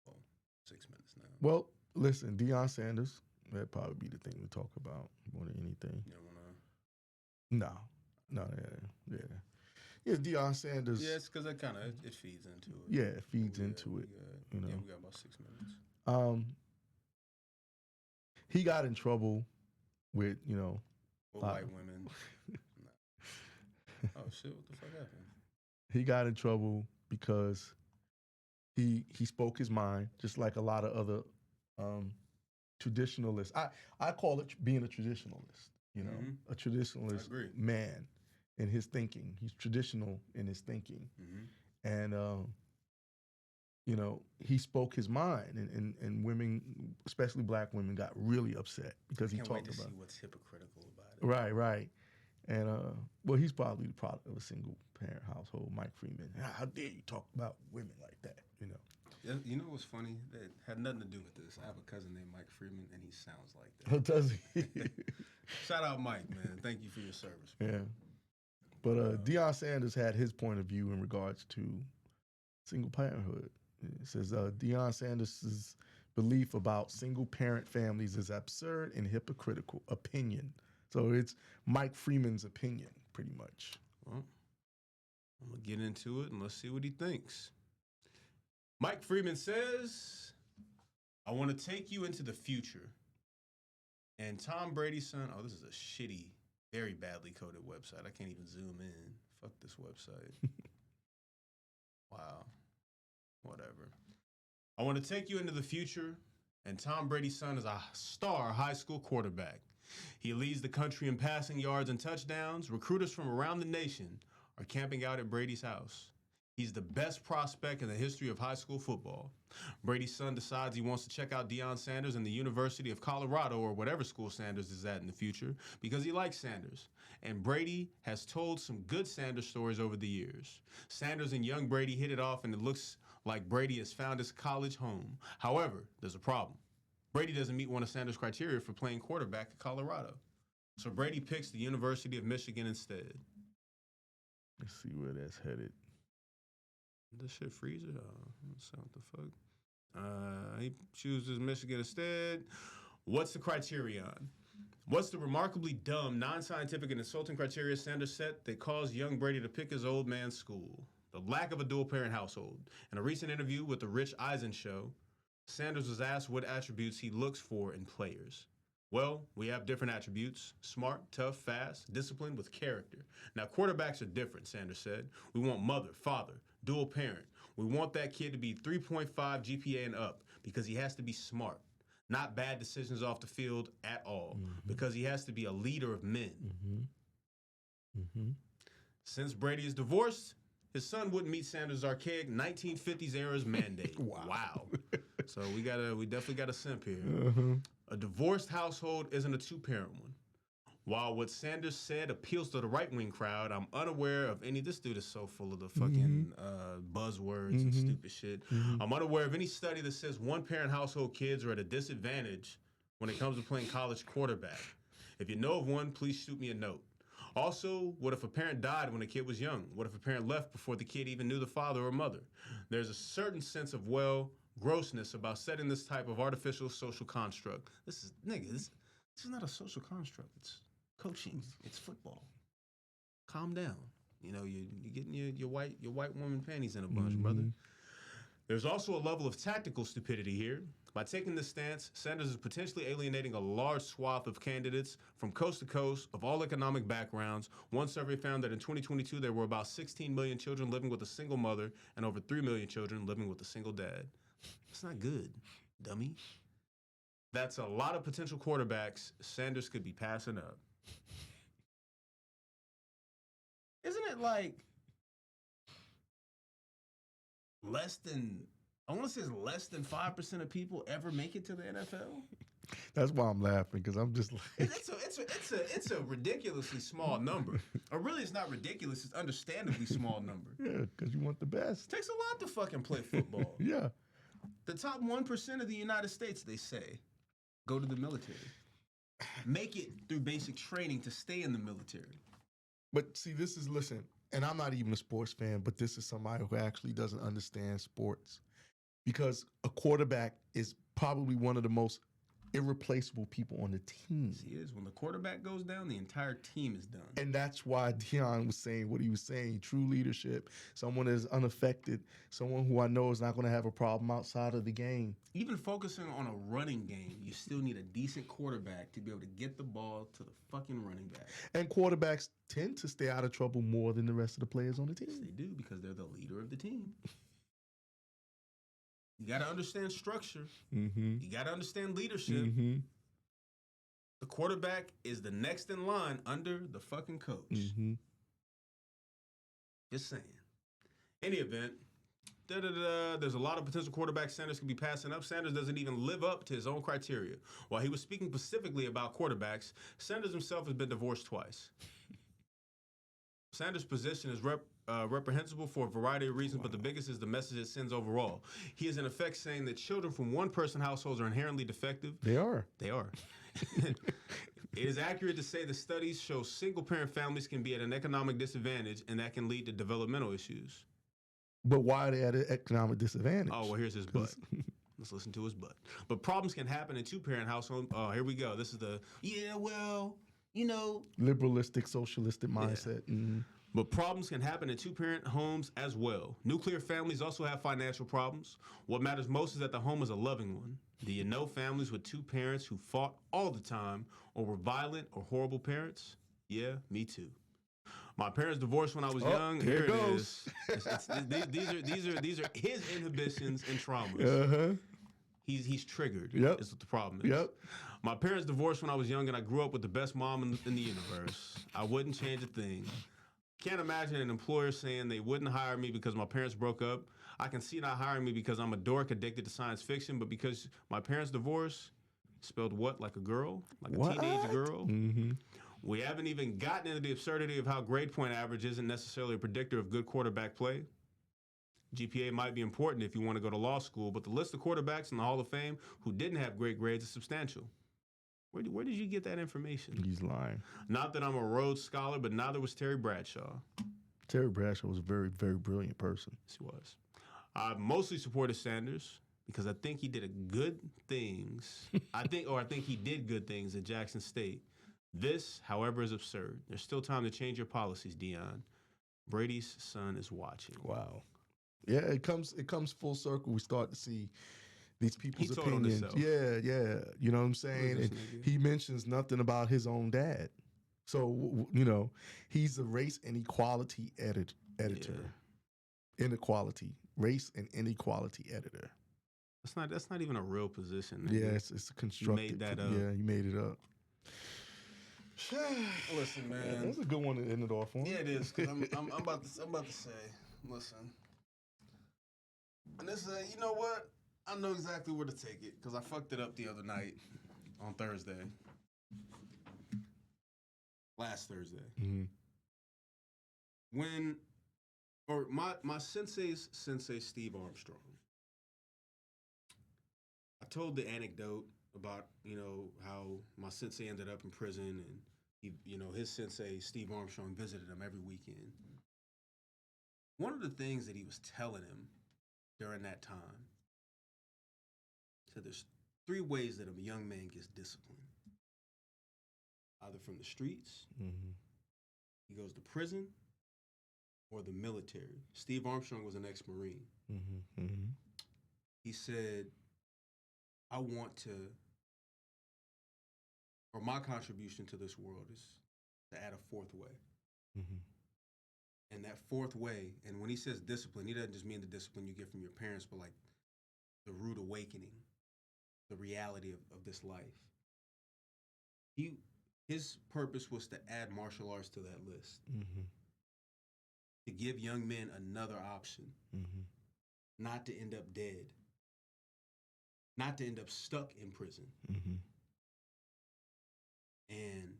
Well, 6 minutes now. Well, listen, Deion Sanders. That'd probably be the thing we talk about more than anything. You don't wanna... No. Yeah. Yeah, Deion Sanders. Yeah, it's because that kind of it feeds into it. Yeah, it feeds into it. You know, Yeah, we got about 6 minutes. He got in trouble with With white women. Oh shit! What the fuck happened? He got in trouble because he spoke his mind, just like a lot of other traditionalists. I call it being a traditionalist. You know, a traditionalist man in his thinking. He's traditional in his thinking, and he spoke his mind, and women, especially black women, got really upset because he talked about. See what's hypocritical about it. Right. And well, he's probably the product of a single parent household. Mike Freeman. How dare you talk about women like that? You know what's funny? That had nothing to do with this. I have a cousin named Mike Freeman, and he sounds like that. Oh, does he? Shout out, Mike, man. Thank you for your service. Man. Yeah. But Deion Sanders had his point of view in regards to single parenthood. It says Deion Sanders' belief about single parent families is absurd and hypocritical opinion. So it's Mike Freeman's opinion, pretty much. Well, I'm going to get into it and let's see what he thinks. Mike Freeman says, I want to take you into the future. And Tom Brady's son, oh, this is a shitty, very badly coded website. I can't even zoom in. Fuck this website. Wow. Whatever. I want to take you into the future. And Tom Brady's son is a star high school quarterback. He leads the country in passing yards and touchdowns. Recruiters from around the nation are camping out at Brady's house. He's the best prospect in the history of high school football. Brady's son decides he wants to check out Deion Sanders in the University of Colorado or whatever school Sanders is at in the future because he likes Sanders. And Brady has told some good Sanders stories over the years. Sanders and young Brady hit it off, and it looks like Brady has found his college home. However, there's a problem. Brady doesn't meet one of Sanders' criteria for playing quarterback at Colorado. So Brady picks the University of Michigan instead. Let's see where that's headed. This shit freezer? What the fuck? He chooses Michigan instead. What's the criterion? What's the remarkably dumb, non-scientific, and insulting criteria Sanders set that caused young Brady to pick his old man's school? The lack of a dual-parent household. In a recent interview with the Rich Eisen show, Sanders was asked what attributes he looks for in players. Well, we have different attributes: smart, tough, fast, disciplined, with character. Now, quarterbacks are different, Sanders said. We want mother, father, dual parent. We want that kid to be 3.5 GPA and up because he has to be smart. Not bad decisions off the field at all, because he has to be a leader of men. Since Brady is divorced, his son wouldn't meet Sanders' archaic 1950s era's mandate. Wow. So we definitely got a simp here. A divorced household isn't a two-parent one. While what Sanders said appeals to the right-wing crowd, I'm unaware of any. This dude is so full of the fucking buzzwords and stupid shit. I'm unaware of any study that says one-parent household kids are at a disadvantage when it comes to playing college quarterback. If you know of one, please shoot me a note. Also, what if a parent died when a kid was young? What if a parent left before the kid even knew the father or mother? There's a certain sense of, grossness about setting this type of artificial social construct. This is not a social construct. It's coaching. It's football. Calm down. You know, you're getting your white woman panties in a bunch, brother. There's also a level of tactical stupidity here. By taking this stance, Sanders is potentially alienating a large swath of candidates from coast to coast of all economic backgrounds. One survey found that in 2022, there were about 16 million children living with a single mother and over 3 million children living with a single dad. That's not good, dummy. That's a lot of potential quarterbacks Sanders could be passing up. Isn't it like less than 5% of people ever make it to the NFL? That's why I'm laughing, because I'm just like, it's a ridiculously small number. Or really, it's not ridiculous. It's understandably small number. Yeah, because you want the best. It takes a lot to fucking play football. Yeah. The top 1% of the United States, they say, go to the military. Make it through basic training to stay in the military. But see, listen, and I'm not even a sports fan, but this is somebody who actually doesn't understand sports. Because a quarterback is probably one of the most irreplaceable people on the team. He is. When the quarterback goes down, the entire team is done. And that's why Deion was saying what he was saying. True leadership, someone that is unaffected, someone who I know is not going to have a problem outside of the game. Even focusing on a running game, you still need a decent quarterback to be able to get the ball to the fucking running back. And quarterbacks tend to stay out of trouble more than the rest of the players on the team. Yes, they do, because they're the leader of the team. You got to understand structure. Mm-hmm. You got to understand leadership. Mm-hmm. The quarterback is the next in line under the fucking coach. Mm-hmm. Just saying. Any event, there's a lot of potential quarterback Sanders could be passing up. Sanders doesn't even live up to his own criteria. While he was speaking specifically about quarterbacks, Sanders himself has been divorced twice. Sanders' position is reprehensible for a variety of reasons, but the biggest is the message it sends overall. He is in effect saying that children from one-person households are inherently defective. They are. They are. It is accurate to say the studies show single-parent families can be at an economic disadvantage, and that can lead to developmental issues. But why are they at an economic disadvantage? Oh, well, here's his butt. Let's listen to his butt. But problems can happen in two-parent households. Oh, here we go. This is the, liberalistic, socialistic mindset. Yeah. Mm-hmm. But problems can happen in two-parent homes as well. Nuclear families also have financial problems. What matters most is that the home is a loving one. Do you know families with two parents who fought all the time or were violent or horrible parents? Yeah, me too. My parents divorced when I was young. Here it goes. These are his inhibitions and traumas. Uh-huh. He's triggered. Yep. Is what the problem is. Yep. My parents divorced when I was young, and I grew up with the best mom in the universe. I wouldn't change a thing. Can't imagine an employer saying they wouldn't hire me because my parents broke up. I can see not hiring me because I'm a dork addicted to science fiction, but because my parents' divorce spelled what? Like a girl? Like a teenage girl? Mm-hmm. We haven't even gotten into the absurdity of how grade point average isn't necessarily a predictor of good quarterback play. GPA might be important if you want to go to law school, but the list of quarterbacks in the Hall of Fame who didn't have great grades is substantial. Where did you get that information? He's lying. Not that I'm a Rhodes Scholar, but neither was Terry Bradshaw. Terry Bradshaw was a very, very brilliant person. Yes, he was. I mostly supported Sanders because I think he did good things. I think he did good things at Jackson State. This, however, is absurd. There's still time to change your policies, Deion. Brady's son is watching. Wow. Yeah, it comes full circle. We start to see these people's told on opinions. himself. Yeah. You know what I'm saying? Look at And this nigga. he mentions nothing about his own dad. So, he's a race inequality editor. Inequality. Race and inequality editor. That's not even a real position. Nigga. Yeah, it's a constructed. You made that up. Yeah, you made it up. Listen, man. Yeah, that's a good one to end it off on. Yeah, it is. Because I'm about to say, listen. And this, you know what? I know exactly where to take it because I fucked it up the other night on Thursday. Last Thursday. Mm-hmm. My sensei's sensei, Steve Armstrong. I told the anecdote about, how my sensei ended up in prison and he, his sensei, Steve Armstrong, visited him every weekend. One of the things that he was telling him during that time said there's 3 ways that a young man gets disciplined. Either from the streets, Mm-hmm. he goes to prison, or the military. Steve Armstrong was an ex-Marine. Mm-hmm. Mm-hmm. He said, my contribution to this world is to add a 4th way. Mm-hmm. And that 4th way, and when he says discipline, he doesn't just mean the discipline you get from your parents, but like the rude awakening, the reality of this life. His purpose was to add martial arts to that list. Mm-hmm. To give young men another option. Mm-hmm. Not to end up dead. Not to end up stuck in prison. Mm-hmm. And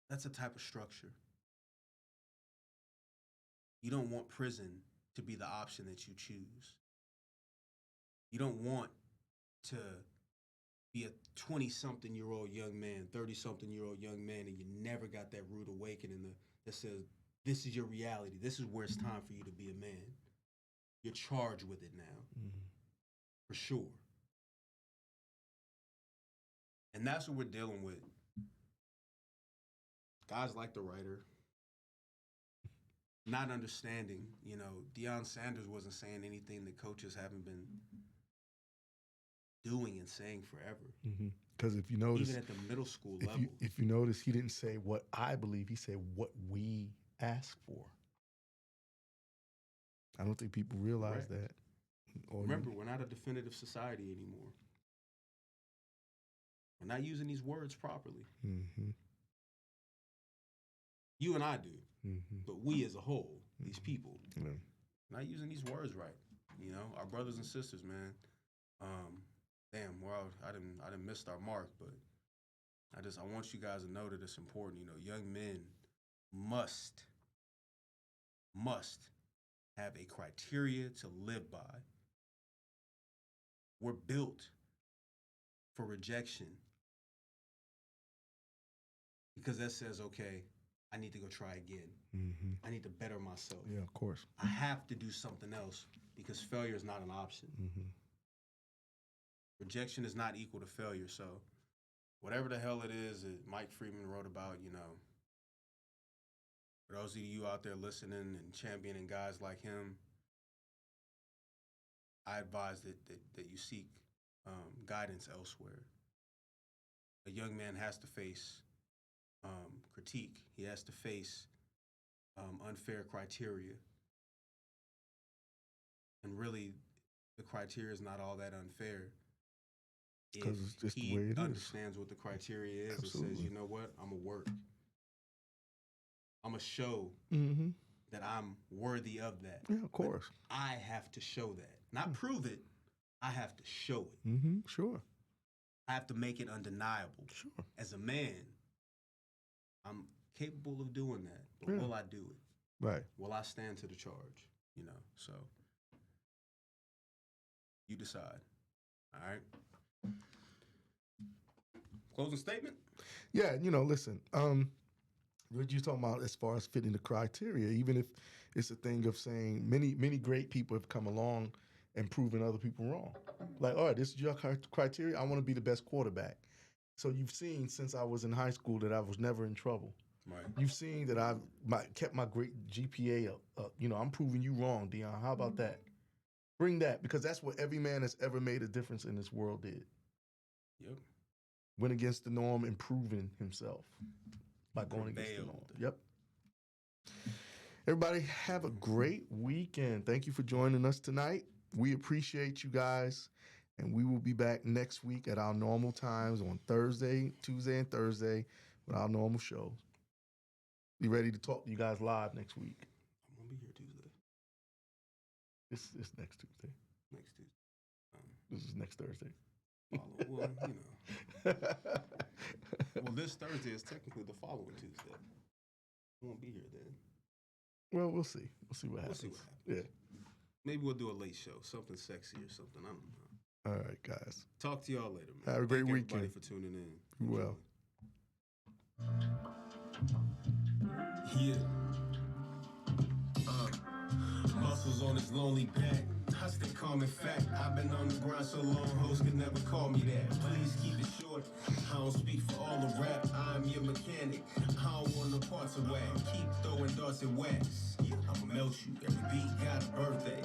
that's a type of structure. You don't want prison to be the option that you choose. You don't want to be a 20-something-year-old young man, 30-something-year-old young man, and you never got that rude awakening that says, this is your reality. This is where it's time for you to be a man. You're charged with it now. Mm-hmm. For sure. And that's what we're dealing with. Guys like the writer, not understanding, Deion Sanders wasn't saying anything that coaches haven't been doing and saying forever. Because if you notice, even at the middle school level. If you notice, he didn't say what I believe, he said what we asked for. I don't think people realize that. Remember, we're not a definitive society anymore. We're not using these words properly. You and I do, but we as a whole, these people, not using these words right. Our brothers and sisters, man. I didn't miss our mark, but I want you guys to know that it's important. Young men must have a criteria to live by. We're built for rejection because that says, okay, I need to go try again. I need to better myself. Yeah, of course. I have to do something else because failure is not an option. Rejection is not equal to failure. So whatever the hell it is that Mike Freeman wrote about, for those of you out there listening and championing guys like him, I advise that you seek guidance elsewhere. A young man has to face critique. He has to face unfair criteria. And really, the criteria is not all that unfair. Because it's just he the way it understands what the criteria is. Absolutely. And says, you know what, I'm going to work. I'm going to show that I'm worthy of that. Yeah, of course. But I have to show that. Not prove it. I have to show it. Sure. I have to make it undeniable. Sure. As a man, I'm capable of doing that. But will I do it? Right. Will I stand to the charge? So you decide. All right? Closing statement? Yeah, listen, what you talking about as far as fitting the criteria, even if it's a thing of saying many great people have come along and proven other people wrong. Like, all right, this is your criteria. I want to be the best quarterback. So you've seen since I was in high school that I was never in trouble. Right. You've seen that I've kept my great GPA up. I'm proving you wrong, Deion. How about that? Bring that, because that's what every man that's ever made a difference in this world did. Yep. Went against the norm, improving himself by going against the norm. Yep. Everybody, have a great weekend. Thank you for joining us tonight. We appreciate you guys, and we will be back next week at our normal times on Thursday, Tuesday, and Thursday with our normal shows. Be ready to talk to you guys live next week. I'm going to be here Tuesday. This next Tuesday. Next Tuesday. This is next Thursday. Well, Well, this Thursday is technically the following Tuesday. I won't be here then. Well, we'll see. We'll see what happens. Yeah. Maybe we'll do a late show, something sexy or something. I don't know. All right, guys. Talk to y'all later, man. Have a great weekend. Everybody for tuning in. You will. Yeah. Muscles on his lonely back. I stay calm and fact. I've been on the grind so long, hoes could never call me that. Please keep it short. I don't speak for all the rap. I'm your mechanic. I don't want no parts of whack. Keep throwing darts at wax. I'ma melt you. Every beat got a birthday.